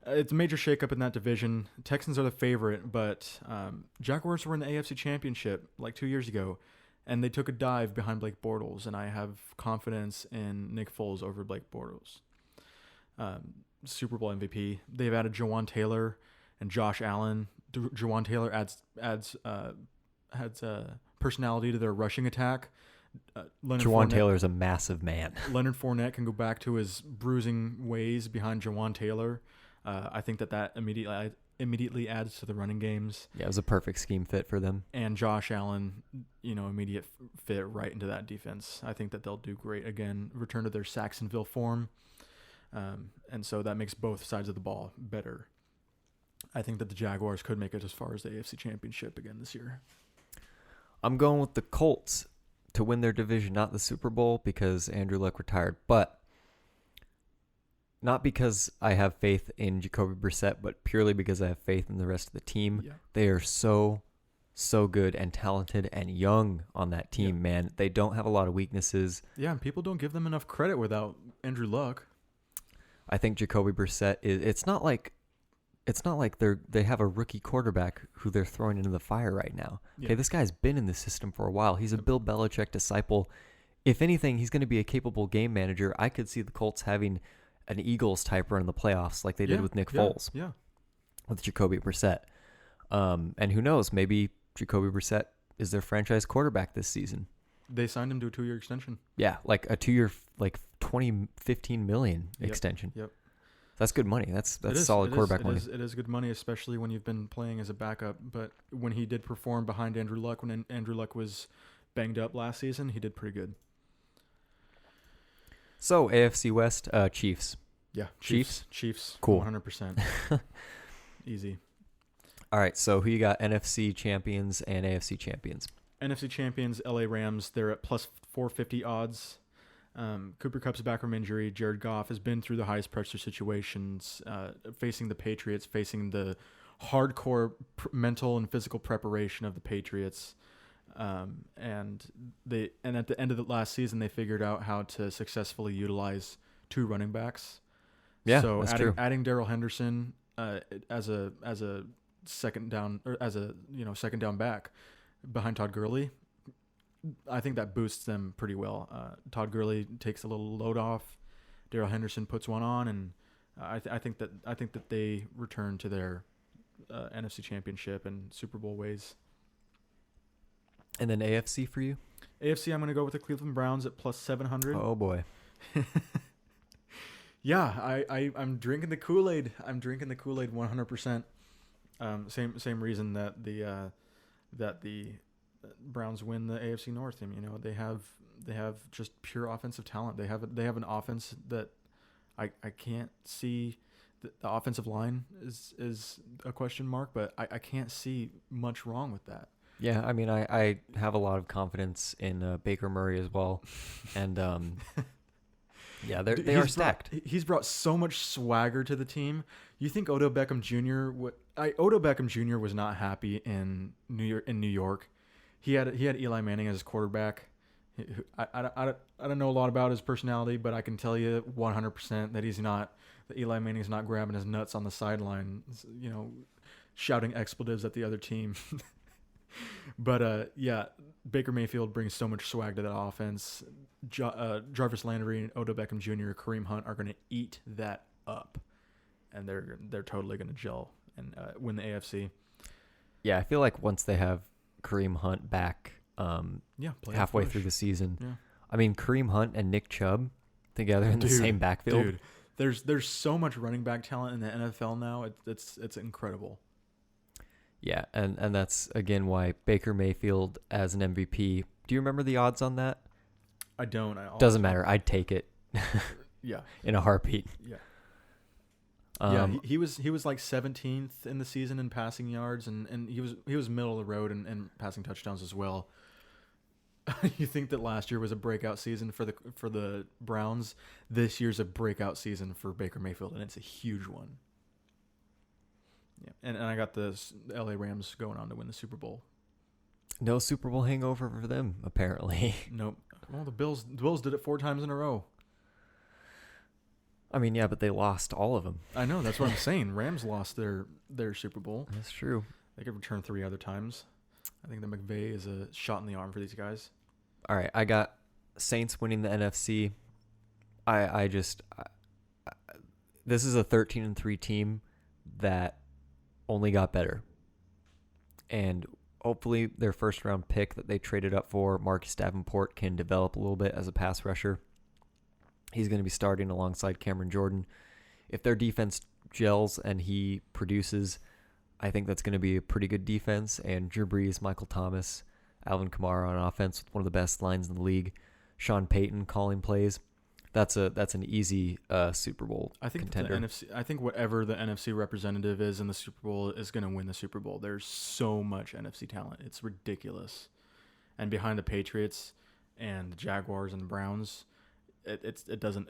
Speaker 2: It's a major shakeup in that division. Texans are the favorite, but Jaguars were in the AFC Championship like 2 years ago, and they took a dive behind Blake Bortles, and I have confidence in Nick Foles over Blake Bortles. Super Bowl MVP. They've added Jawan Taylor and Josh Allen. Jawan Taylor adds personality to their rushing attack.
Speaker 1: Jawan Taylor is a massive man.
Speaker 2: Leonard Fournette can go back to his bruising ways behind Jawan Taylor. I think that immediately adds to the running games.
Speaker 1: Yeah, it was a perfect scheme fit for them.
Speaker 2: And Josh Allen, immediate fit right into that defense. I think that they'll do great again, return to their Saxonville form. And so that makes both sides of the ball better. I think that the Jaguars could make it as far as the AFC Championship again this year.
Speaker 1: I'm going with the Colts to win their division, not the Super Bowl, because Andrew Luck retired, but not because I have faith in Jacoby Brissett, but purely because I have faith in the rest of the team. Yeah. They are so good and talented and young on that team, man. They don't have a lot of weaknesses.
Speaker 2: Yeah, and people don't give them enough credit without Andrew Luck.
Speaker 1: I think Jacoby Brissett is. It's not like they have a rookie quarterback who they're throwing into the fire right now. Yeah. Okay, this guy's been in the system for a while. He's a Bill Belichick disciple. If anything, he's going to be a capable game manager. I could see the Colts having an Eagles type run in the playoffs like they did with Nick Foles.
Speaker 2: Yeah.
Speaker 1: With Jacoby Brissett. And who knows, maybe Jacoby Brissett is their franchise quarterback this season.
Speaker 2: They signed him to a 2-year extension.
Speaker 1: Yeah, like a 2-year, like $15 million extension.
Speaker 2: Yep.
Speaker 1: That's good money. That's solid quarterback money.
Speaker 2: It is good money, especially when you've been playing as a backup. But when he did perform behind Andrew Luck, when Andrew Luck was banged up last season, he did pretty good.
Speaker 1: So, AFC West, Chiefs.
Speaker 2: Yeah.
Speaker 1: Chiefs?
Speaker 2: Chiefs.
Speaker 1: Cool.
Speaker 2: 100%. Easy.
Speaker 1: All right, so who you got? NFC champions and AFC champions.
Speaker 2: NFC champions, LA Rams. They're at plus 450 odds. Cooper Kupp's back from injury. Jared Goff has been through the highest pressure situations, facing the Patriots, facing the hardcore mental and physical preparation of the Patriots. And at the end of the last season, they figured out how to successfully utilize two running backs.
Speaker 1: Yeah,
Speaker 2: so
Speaker 1: that's true.
Speaker 2: Adding Darrell Henderson as a second down second down back behind Todd Gurley, I think that boosts them pretty well. Todd Gurley takes a little load off. Darrell Henderson puts one on, and I think that they return to their NFC Championship and Super Bowl ways.
Speaker 1: And then AFC for you?
Speaker 2: AFC, I'm going to go with the Cleveland Browns at plus 700.
Speaker 1: Oh boy.
Speaker 2: Yeah, I'm drinking the Kool-Aid. I'm drinking the Kool-Aid 100%. Same reason that the Browns win the AFC North. I mean, they have just pure offensive talent. They have an offense that I can't see. The offensive line is a question mark, but I can't see much wrong with that.
Speaker 1: Yeah, I mean, I have a lot of confidence in Baker Murray as well, and yeah, they are stacked.
Speaker 2: He's brought so much swagger to the team. You think Odell Beckham Jr. Odell Beckham Jr. was not happy in New York. He had Eli Manning as his quarterback. I don't know a lot about his personality, but I can tell you 100% that Eli Manning's not grabbing his nuts on the sideline, shouting expletives at the other team. But yeah, Baker Mayfield brings so much swag to that offense. Jarvis Landry and Odell Beckham Jr., Kareem Hunt are going to eat that up, and they're totally going to gel and win the AFC.
Speaker 1: Yeah, I feel like once they have Kareem Hunt back, halfway through the season, I mean, Kareem Hunt and Nick Chubb together in the same backfield.
Speaker 2: Dude, there's so much running back talent in the NFL now. It's incredible.
Speaker 1: Yeah, and that's, again, why Baker Mayfield as an MVP. Do you remember the odds on that?
Speaker 2: I don't.
Speaker 1: Doesn't matter. I'd take it.
Speaker 2: Yeah.
Speaker 1: In a heartbeat.
Speaker 2: Yeah. He was like 17th in the season in passing yards, and he was middle of the road and passing touchdowns as well. You think that last year was a breakout season for the Browns? This year's a breakout season for Baker Mayfield, and it's a huge one. Yeah, and I got the LA Rams going on to win the Super Bowl.
Speaker 1: No Super Bowl hangover for them, apparently.
Speaker 2: Nope. Well, the Bills did it 4 times in a row.
Speaker 1: I mean, yeah, but they lost all of them.
Speaker 2: I know, that's what I'm saying. Rams lost their Super Bowl.
Speaker 1: That's true.
Speaker 2: They could return 3 other times. I think that McVay is a shot in the arm for these guys.
Speaker 1: All right, I got Saints winning the NFC. This is a 13-3 team that only got better. And hopefully their first round pick that they traded up for, Marcus Davenport, can develop a little bit as a pass rusher. He's going to be starting alongside Cameron Jordan. If their defense gels and he produces, I think that's going to be a pretty good defense. And Drew Brees, Michael Thomas, Alvin Kamara on offense with one of the best lines in the league. Sean Payton calling plays. That's an easy Super Bowl contender.
Speaker 2: I think whatever the NFC representative is in the Super Bowl is going to win the Super Bowl. There's so much NFC talent. It's ridiculous. And behind the Patriots and the Jaguars and the Browns, it doesn't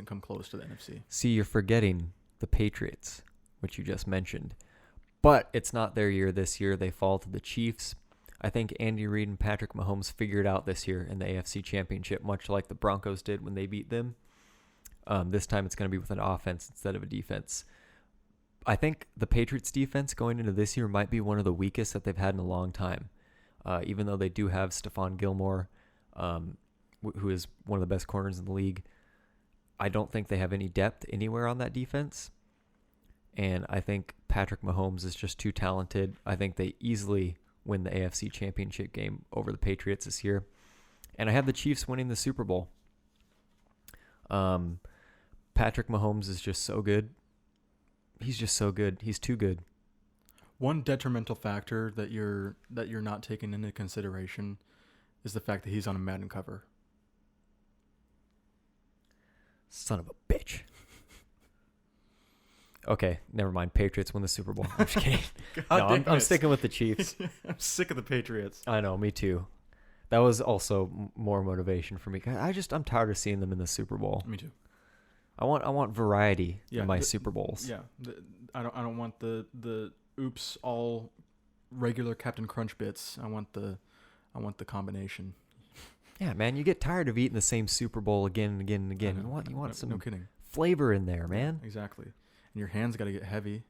Speaker 2: come close to the NFC.
Speaker 1: See, you're forgetting the Patriots, which you just mentioned. But it's not their year this year. They fall to the Chiefs. I think Andy Reid and Patrick Mahomes figured out this year in the AFC Championship, much like the Broncos did when they beat them. This time it's going to be with an offense instead of a defense. I think the Patriots defense going into this year might be one of the weakest that they've had in a long time. Even though they do have Stephon Gilmore, who is one of the best corners in the league, I don't think they have any depth anywhere on that defense. And I think Patrick Mahomes is just too talented. I think they easily win the AFC Championship game over the Patriots this year. And I have the Chiefs winning the Super Bowl. Patrick Mahomes is just so good. He's just so good. He's too good.
Speaker 2: One detrimental factor that you're not taking into consideration is the fact that he's on a Madden cover.
Speaker 1: Son of a bitch. Okay, never mind. Patriots win the Super Bowl. I'm just kidding. I'm sticking with the Chiefs.
Speaker 2: I'm sick of the Patriots.
Speaker 1: I know, me too. That was also more motivation for me. I'm tired of seeing them in the Super Bowl.
Speaker 2: Me too.
Speaker 1: I want variety in my Super Bowls.
Speaker 2: Yeah, I don't want the oops all regular Captain Crunch bits. I want the combination.
Speaker 1: Yeah, man, you get tired of eating the same Super Bowl again and again and again. You want some flavor in there, man.
Speaker 2: Exactly. And your hands got to get heavy.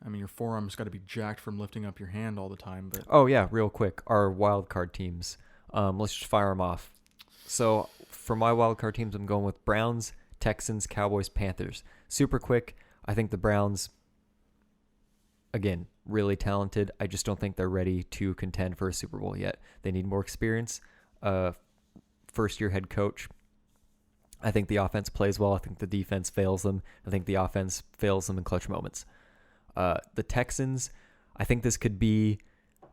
Speaker 2: I mean, your forearms got to be jacked from lifting up your hand all the time. But
Speaker 1: oh yeah, real quick, our wild card teams. Let's just fire them off. So for my wild card teams, I'm going with Browns, Texans, Cowboys, Panthers. Super quick. I think the Browns, again, really talented. I just don't think they're ready to contend for a Super Bowl yet. They need more experience. First-year head coach. I think the offense plays well. I think the defense fails them. I think the offense fails them in clutch moments. The Texans, I think this could be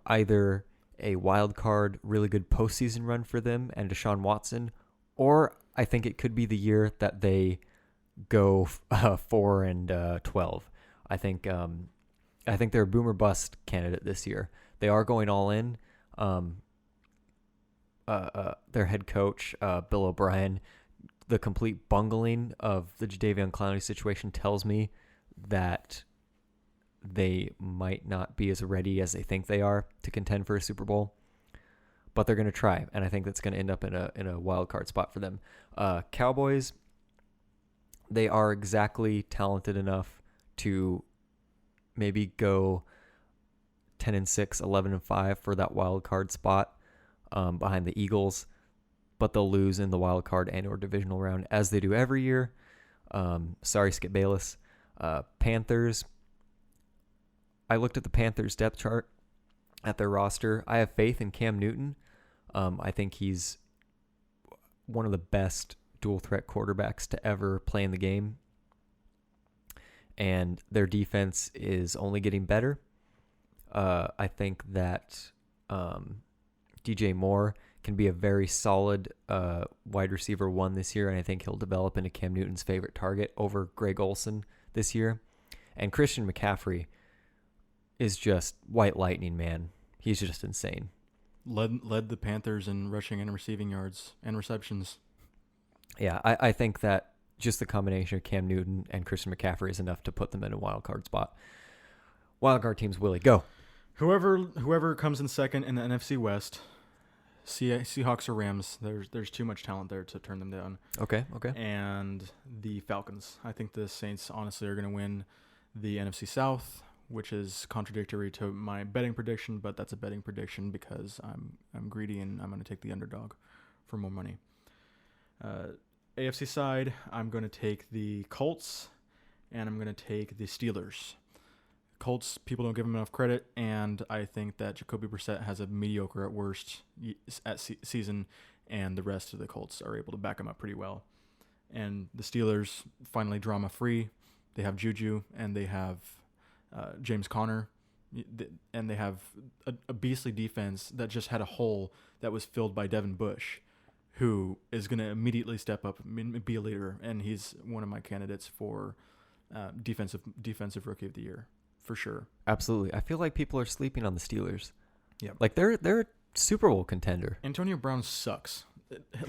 Speaker 1: either a wild card, really good postseason run for them and Deshaun Watson, or I think it could be the year that they go 4-12. I think they're a boomer bust candidate this year. They are going all in. Their head coach, Bill O'Brien, the complete bungling of the Jadeveon Clowney situation tells me that they might not be as ready as they think they are to contend for a Super Bowl, but they're going to try, and I think that's going to end up in a wild card spot for them. Cowboys, they are exactly talented enough to maybe go 10-6, 11-5 for that wild card spot behind the Eagles, but they'll lose in the wild card and/or divisional round as they do every year. Sorry, Skip Bayless. Panthers. I looked at the Panthers depth chart at their roster. I have faith in Cam Newton. I think he's one of the best dual threat quarterbacks to ever play in the game. And their defense is only getting better. I think that DJ Moore can be a very solid wide receiver 1 this year, and I think he'll develop into Cam Newton's favorite target over Greg Olsen this year. And Christian McCaffrey is just white lightning, man. He's just insane.
Speaker 2: Led the Panthers in rushing and receiving yards and receptions.
Speaker 1: Yeah, I think that just the combination of Cam Newton and Christian McCaffrey is enough to put them in a wild card spot. Wild card teams, Willie, go.
Speaker 2: Whoever comes in second in the NFC West, Seahawks or Rams, there's too much talent there to turn them down.
Speaker 1: Okay.
Speaker 2: And the Falcons. I think the Saints honestly are going to win the NFC South, which is contradictory to my betting prediction, but that's a betting prediction because I'm greedy and I'm going to take the underdog for more money. AFC side, I'm going to take the Colts, and I'm going to take the Steelers. Colts, people don't give them enough credit, and I think that Jacoby Brissett has a mediocre at worst season, and the rest of the Colts are able to back him up pretty well. And the Steelers, finally drama-free. They have Juju, and they have James Conner, and they have a beastly defense that just had a hole that was filled by Devin Bush, who is going to immediately step up and be a leader, and he's one of my candidates for defensive rookie of the year, for sure.
Speaker 1: Absolutely. I feel like people are sleeping on the Steelers.
Speaker 2: Yeah.
Speaker 1: Like they're a Super Bowl contender.
Speaker 2: Antonio Brown sucks.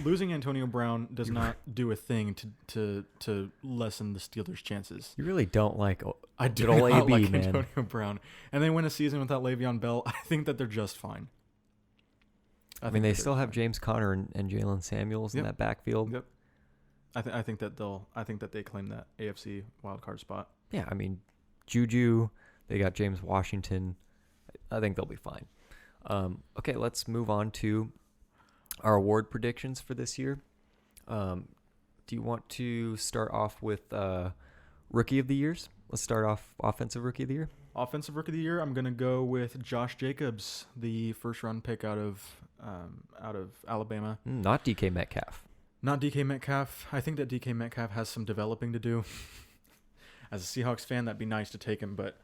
Speaker 2: Losing Antonio Brown does not do a thing to lessen the Steelers' chances.
Speaker 1: You really don't like
Speaker 2: I do
Speaker 1: good old
Speaker 2: not
Speaker 1: AB,
Speaker 2: like
Speaker 1: man.
Speaker 2: Antonio Brown. And they win a season without Le'Veon Bell. I think that they're just fine.
Speaker 1: I mean, they still have James Conner and Jalen Samuels in that backfield.
Speaker 2: Yep. I think that they claim that AFC wildcard spot.
Speaker 1: Yeah, I mean, Juju, they got James Washington. I think they'll be fine. Okay, let's move on to our award predictions for this year. Do you want to start off with Rookie of the Years? Let's start off Offensive Rookie of the Year.
Speaker 2: Offensive Rookie of the Year, I'm going to go with Josh Jacobs, the first-round pick out of Alabama.
Speaker 1: Not DK Metcalf.
Speaker 2: Not DK Metcalf. I think that DK Metcalf has some developing to do. As a Seahawks fan, that'd be nice to take him, but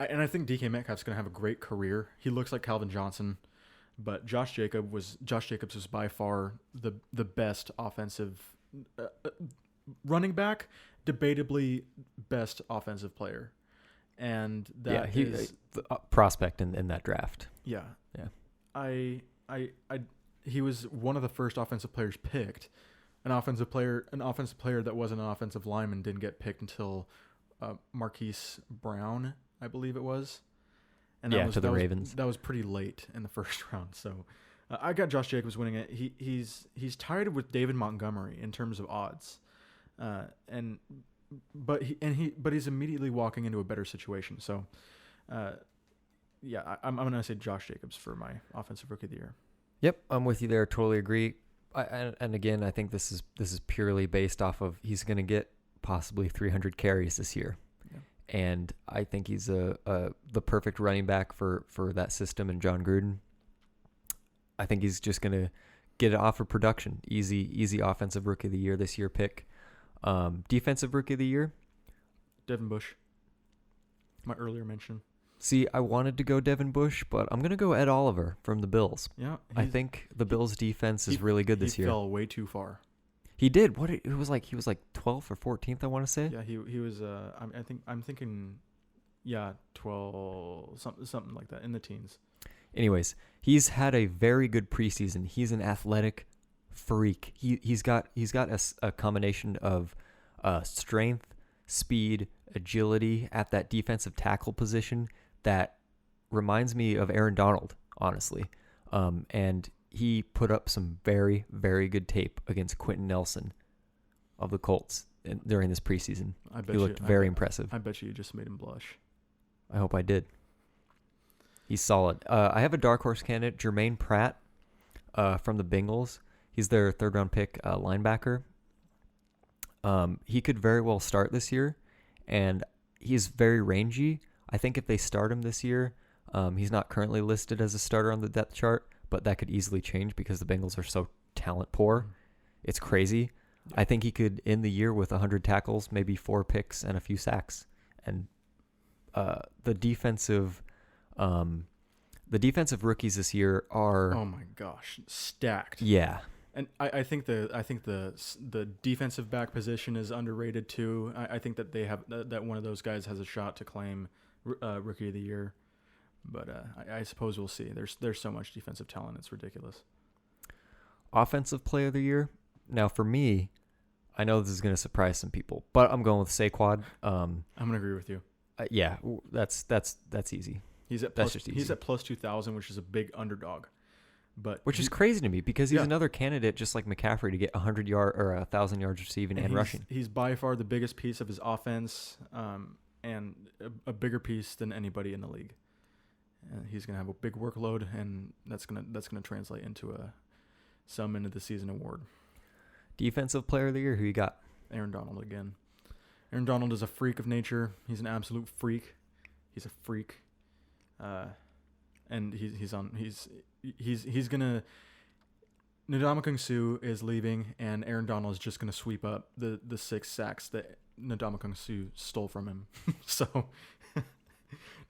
Speaker 2: I think DK Metcalf's going to have a great career. He looks like Calvin Johnson, but Josh Jacobs was by far the best offensive running back, debatably best offensive player. And that
Speaker 1: is the prospect in that draft.
Speaker 2: Yeah. He was one of the first offensive players picked. An offensive player that wasn't an offensive lineman didn't get picked until Marquise Brown, I believe it was. And
Speaker 1: the Ravens.
Speaker 2: That was pretty late in the first round. So I got Josh Jacobs winning it. He's tied with David Montgomery in terms of odds, but he's immediately walking into a better situation. So, I'm gonna say Josh Jacobs for my offensive rookie of the year.
Speaker 1: Yep, I'm with you there. Totally agree. And again, I think this is purely based off of he's going to get possibly 300 carries this year, and I think he's the perfect running back for that system and John Gruden. I think he's just going to get it off of production. Easy offensive rookie of the year this year pick. Defensive rookie of the year,
Speaker 2: Devin Bush. My earlier mention.
Speaker 1: See, I wanted to go Devin Bush, but I'm gonna go Ed Oliver from the Bills.
Speaker 2: Yeah,
Speaker 1: I think the Bills' defense is really good this year.
Speaker 2: He fell way too far.
Speaker 1: He did. What it was like? He was like 12th or 14th. I want to say.
Speaker 2: Yeah, he was. I'm thinking, yeah, 12 something like that in the teens.
Speaker 1: Anyways, he's had a very good preseason. He's an athletic freak. He's got a combination of strength, speed, agility at that defensive tackle position that reminds me of Aaron Donald, honestly. And he put up some very, very good tape against Quentin Nelson of the Colts during this preseason. He looked very impressive.
Speaker 2: I bet you just made him blush.
Speaker 1: I hope I did. He's solid. I have a dark horse candidate, Jermaine Pratt from the Bengals. He's their third-round pick linebacker. He could very well start this year, and he's very rangy. I think if they start him this year, he's not currently listed as a starter on the depth chart, but that could easily change because the Bengals are so talent poor. It's crazy. Yeah. I think he could end the year with 100 tackles, maybe 4 picks, and a few sacks. And the defensive rookies this year are,
Speaker 2: oh my gosh, stacked.
Speaker 1: Yeah.
Speaker 2: And I think the defensive back position is underrated too. I think that they have that one of those guys has a shot to claim rookie of the year, but I suppose we'll see. There's so much defensive talent, it's ridiculous.
Speaker 1: Offensive player of the year. Now for me, I know this is going to surprise some people, but I'm going with Saquon.
Speaker 2: I'm going to agree with you.
Speaker 1: Yeah, that's easy.
Speaker 2: He's at plus 2,000, which is a big underdog.
Speaker 1: Which is crazy to me because he's another candidate just like McCaffrey to get 100 yard or 1,000 yards receiving and rushing.
Speaker 2: He's by far the biggest piece of his offense, and a bigger piece than anybody in the league. He's gonna have a big workload, and that's gonna translate into some end of the season award.
Speaker 1: Defensive player of the year, who you got?
Speaker 2: Aaron Donald again. Aaron Donald is a freak of nature. He's an absolute freak. He's a freak, and he's gonna. Ndamukong Suh is leaving, and Aaron Donald is just gonna sweep up the 6 sacks that Ndamukong Suh stole from him. So,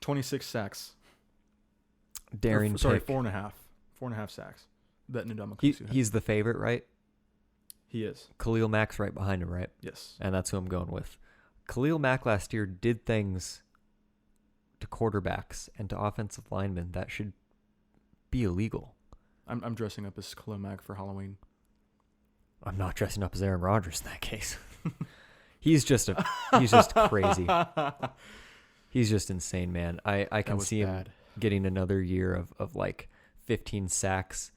Speaker 2: 26 sacks.
Speaker 1: Daring pick.
Speaker 2: Sorry, 4.5 sacks that Ndamukong Suh had.
Speaker 1: He's the favorite, right?
Speaker 2: He is.
Speaker 1: Khalil Mack's right behind him, right?
Speaker 2: Yes.
Speaker 1: And that's who I'm going with. Khalil Mack last year did things to quarterbacks and to offensive linemen that should be illegal.
Speaker 2: I'm dressing up as Khalil Mack for Halloween.
Speaker 1: I'm not dressing up as Aaron Rodgers in that case. He's just crazy. He's just insane, man. I can see him getting another year of like 15 sacks.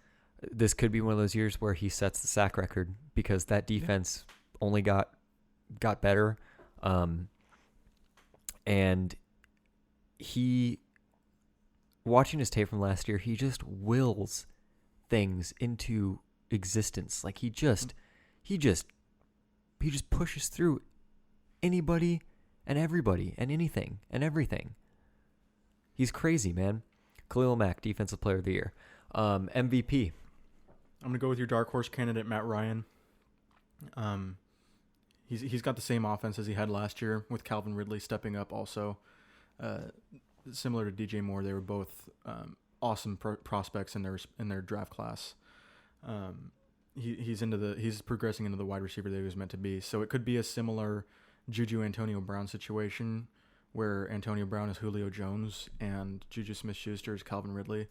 Speaker 1: This could be one of those years where he sets the sack record because that defense only got better. And he, watching his tape from last year, he just wills things into existence. Like he just pushes through anybody and everybody and anything and everything. He's crazy, man. Khalil Mack, Defensive Player of the Year. MVP.
Speaker 2: I'm gonna go with your dark horse candidate, Matt Ryan. He's got the same offense as he had last year with Calvin Ridley stepping up also. Similar to DJ Moore, they were both awesome prospects in their draft class. He's progressing into the wide receiver that he was meant to be. So it could be a similar Juju Antonio Brown situation where Antonio Brown is Julio Jones and Juju Smith-Schuster is Calvin Ridley,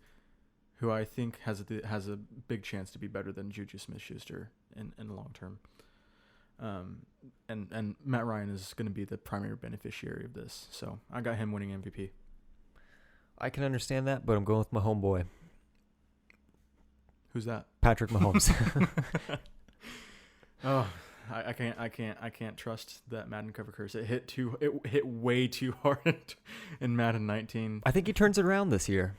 Speaker 2: who I think has a big chance to be better than Juju Smith-Schuster in the long term. And Matt Ryan is going to be the primary beneficiary of this. So I got him winning MVP.
Speaker 1: I can understand that, but I'm going with my homeboy.
Speaker 2: Who's that?
Speaker 1: Patrick Mahomes.
Speaker 2: Oh, I can't trust that Madden cover curse. It hit way too hard in Madden 19.
Speaker 1: I think he turns it around this year.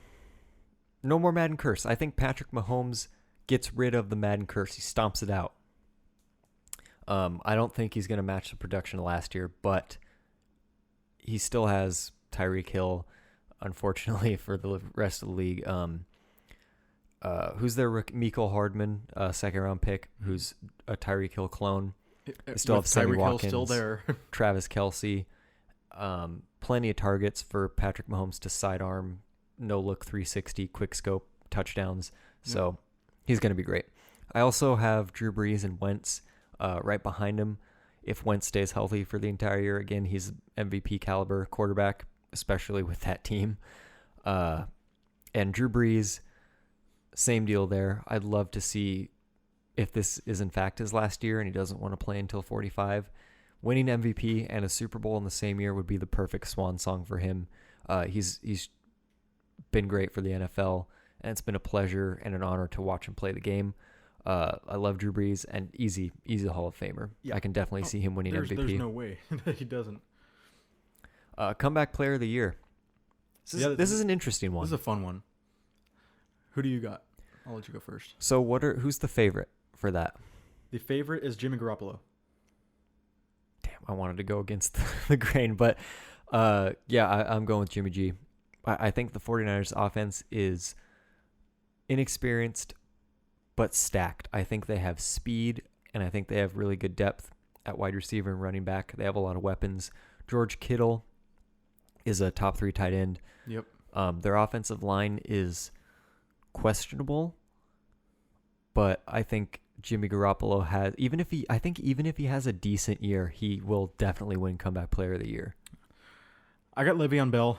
Speaker 1: No more Madden curse. I think Patrick Mahomes gets rid of the Madden curse. He stomps it out. I don't think he's going to match the production of last year, but he still has Tyreek Hill, unfortunately, for the rest of the league. who's their Mecole Hardman, second round pick, who's a Tyreek Hill clone. They still have Sammy Watkins,
Speaker 2: still there.
Speaker 1: Travis Kelce. Plenty of targets for Patrick Mahomes to sidearm, no look 360, quick scope touchdowns. So he's going to be great. I also have Drew Brees and Wentz right behind him. If Wentz stays healthy for the entire year, again, he's MVP caliber quarterback, especially with that team. And Drew Brees, same deal there. I'd love to see if this is in fact his last year and he doesn't want to play until 45. Winning MVP and a Super Bowl in the same year would be the perfect swan song for him. He's been great for the NFL, and it's been a pleasure and an honor to watch him play the game. I love Drew Brees, and easy Hall of Famer. Yeah. I can definitely see him winning MVP.
Speaker 2: There's no way that he doesn't.
Speaker 1: Comeback Player of the Year. This is an interesting one.
Speaker 2: This is a fun one. Who do you got? I'll let you go first.
Speaker 1: So who's the favorite for that?
Speaker 2: The favorite is Jimmy Garoppolo.
Speaker 1: Damn, I wanted to go against the grain, but I'm going with Jimmy G. I think the 49ers offense is inexperienced but stacked. I think they have speed, and I think they have really good depth at wide receiver and running back. They have a lot of weapons. George Kittle is a top 3 tight end.
Speaker 2: Yep.
Speaker 1: Their offensive line is questionable, but I think Jimmy Garoppolo has, even if he has a decent year, he will definitely win Comeback Player of the Year.
Speaker 2: I got Le'Veon Bell.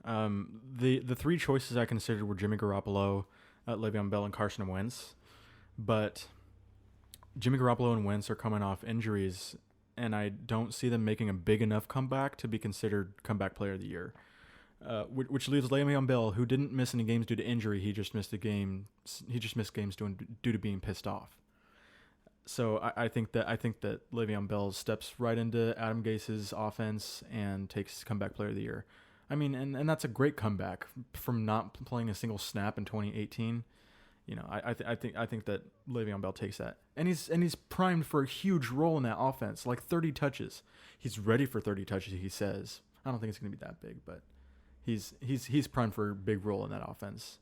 Speaker 2: The 3 choices I considered were Jimmy Garoppolo, Le'Veon Bell, and Carson Wentz. But Jimmy Garoppolo and Wentz are coming off injuries, and I don't see them making a big enough comeback to be considered Comeback Player of the Year. Which leaves Le'Veon Bell, who didn't miss any games due to injury. He just missed games due to being pissed off. So I think that Le'Veon Bell steps right into Adam Gase's offense and takes Comeback Player of the Year. I mean, and that's a great comeback from not playing a single snap in 2018. You know, I think that Le'Veon Bell takes that, and he's primed for a huge role in that offense, like 30 touches. He's ready for 30 touches. He says, I don't think it's going to be that big, but he's primed for a big role in that offense.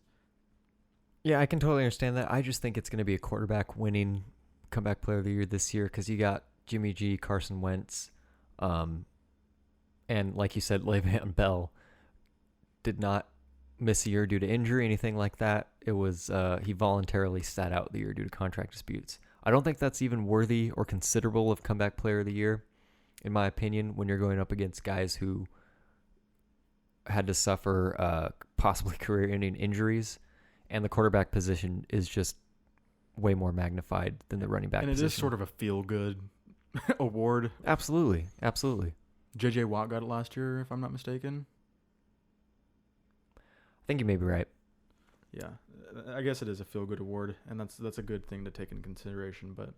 Speaker 1: Yeah, I can totally understand that. I just think it's going to be a quarterback winning Comeback Player of the Year this year because you got Jimmy G, Carson Wentz, and like you said, Le'Veon Bell did not miss a year due to injury, anything like that. It was he voluntarily sat out the year due to contract disputes. I don't think that's even worthy or considerable of Comeback Player of the Year, in my opinion, when you're going up against guys who had to suffer possibly career-ending injuries, and the quarterback position is just way more magnified than the running back position.
Speaker 2: And it is sort of a feel-good award.
Speaker 1: Absolutely.
Speaker 2: J.J. Watt got it last year, if I'm not mistaken.
Speaker 1: I think you may be right.
Speaker 2: Yeah, I guess it is a feel-good award, and that's a good thing to take into consideration. But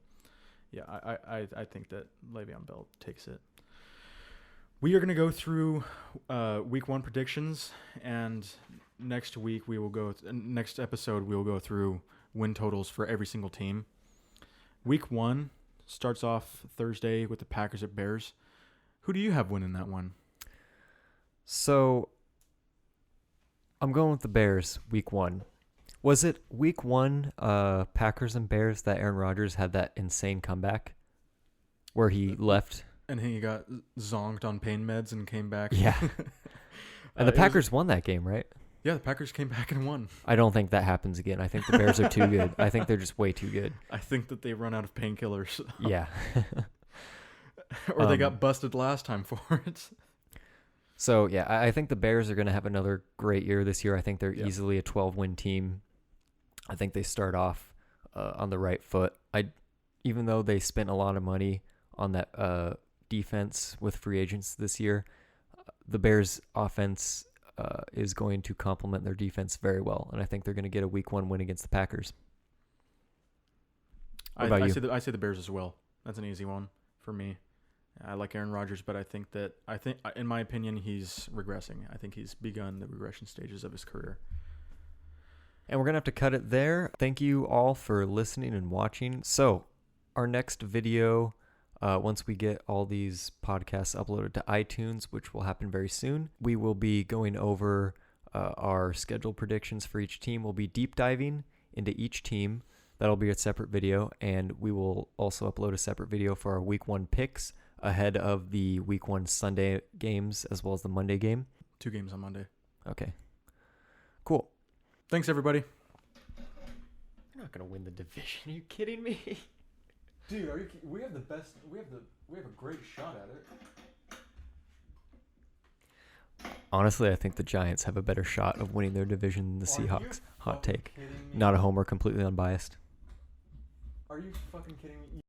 Speaker 2: yeah, I think that Le'Veon Bell takes it. We are going to go through Week 1 predictions, and next episode we will go through win totals for every single team. Week 1 starts off Thursday with the Packers at Bears. Who do you have winning that one?
Speaker 1: So I'm going with the Bears Week 1. Was it Week 1 Packers and Bears that Aaron Rodgers had that insane comeback where he left?
Speaker 2: And he got zonked on pain meds and came back.
Speaker 1: Yeah. And the Packers won that game, right?
Speaker 2: Yeah, the Packers came back and won.
Speaker 1: I don't think that happens again. I think the Bears are too good. I think they're just way too good.
Speaker 2: I think that they run out of painkillers.
Speaker 1: Yeah.
Speaker 2: Or they got busted last time for it.
Speaker 1: So, yeah, I think the Bears are going to have another great year this year. I think they're easily a 12-win team. I think they start off on the right foot. Even though they spent a lot of money on that defense with free agents this year, the Bears' offense is going to complement their defense very well, and I think they're going to get a Week 1 win against the Packers. What about you?
Speaker 2: I say the Bears as well. That's an easy one for me. I like Aaron Rodgers, but I think in my opinion, he's regressing. I think he's begun the regression stages of his career.
Speaker 1: And we're going to have to cut it there. Thank you all for listening and watching. So our next video, once we get all these podcasts uploaded to iTunes, which will happen very soon, we will be going over our schedule predictions for each team. We'll be deep diving into each team. That'll be a separate video, and we will also upload a separate video for our Week 1 picks ahead of the Week 1 Sunday games as well as the Monday game.
Speaker 2: 2 games on Monday.
Speaker 1: Okay. Cool.
Speaker 2: Thanks, everybody.
Speaker 1: You're not going to win the division. Are you kidding me?
Speaker 2: Dude, we have the best. We have a great shot at it.
Speaker 1: Honestly, I think the Giants have a better shot of winning their division than the Seahawks. Hot take.
Speaker 2: Kidding me?
Speaker 1: Not a homer, completely unbiased.
Speaker 2: Are you fucking kidding me?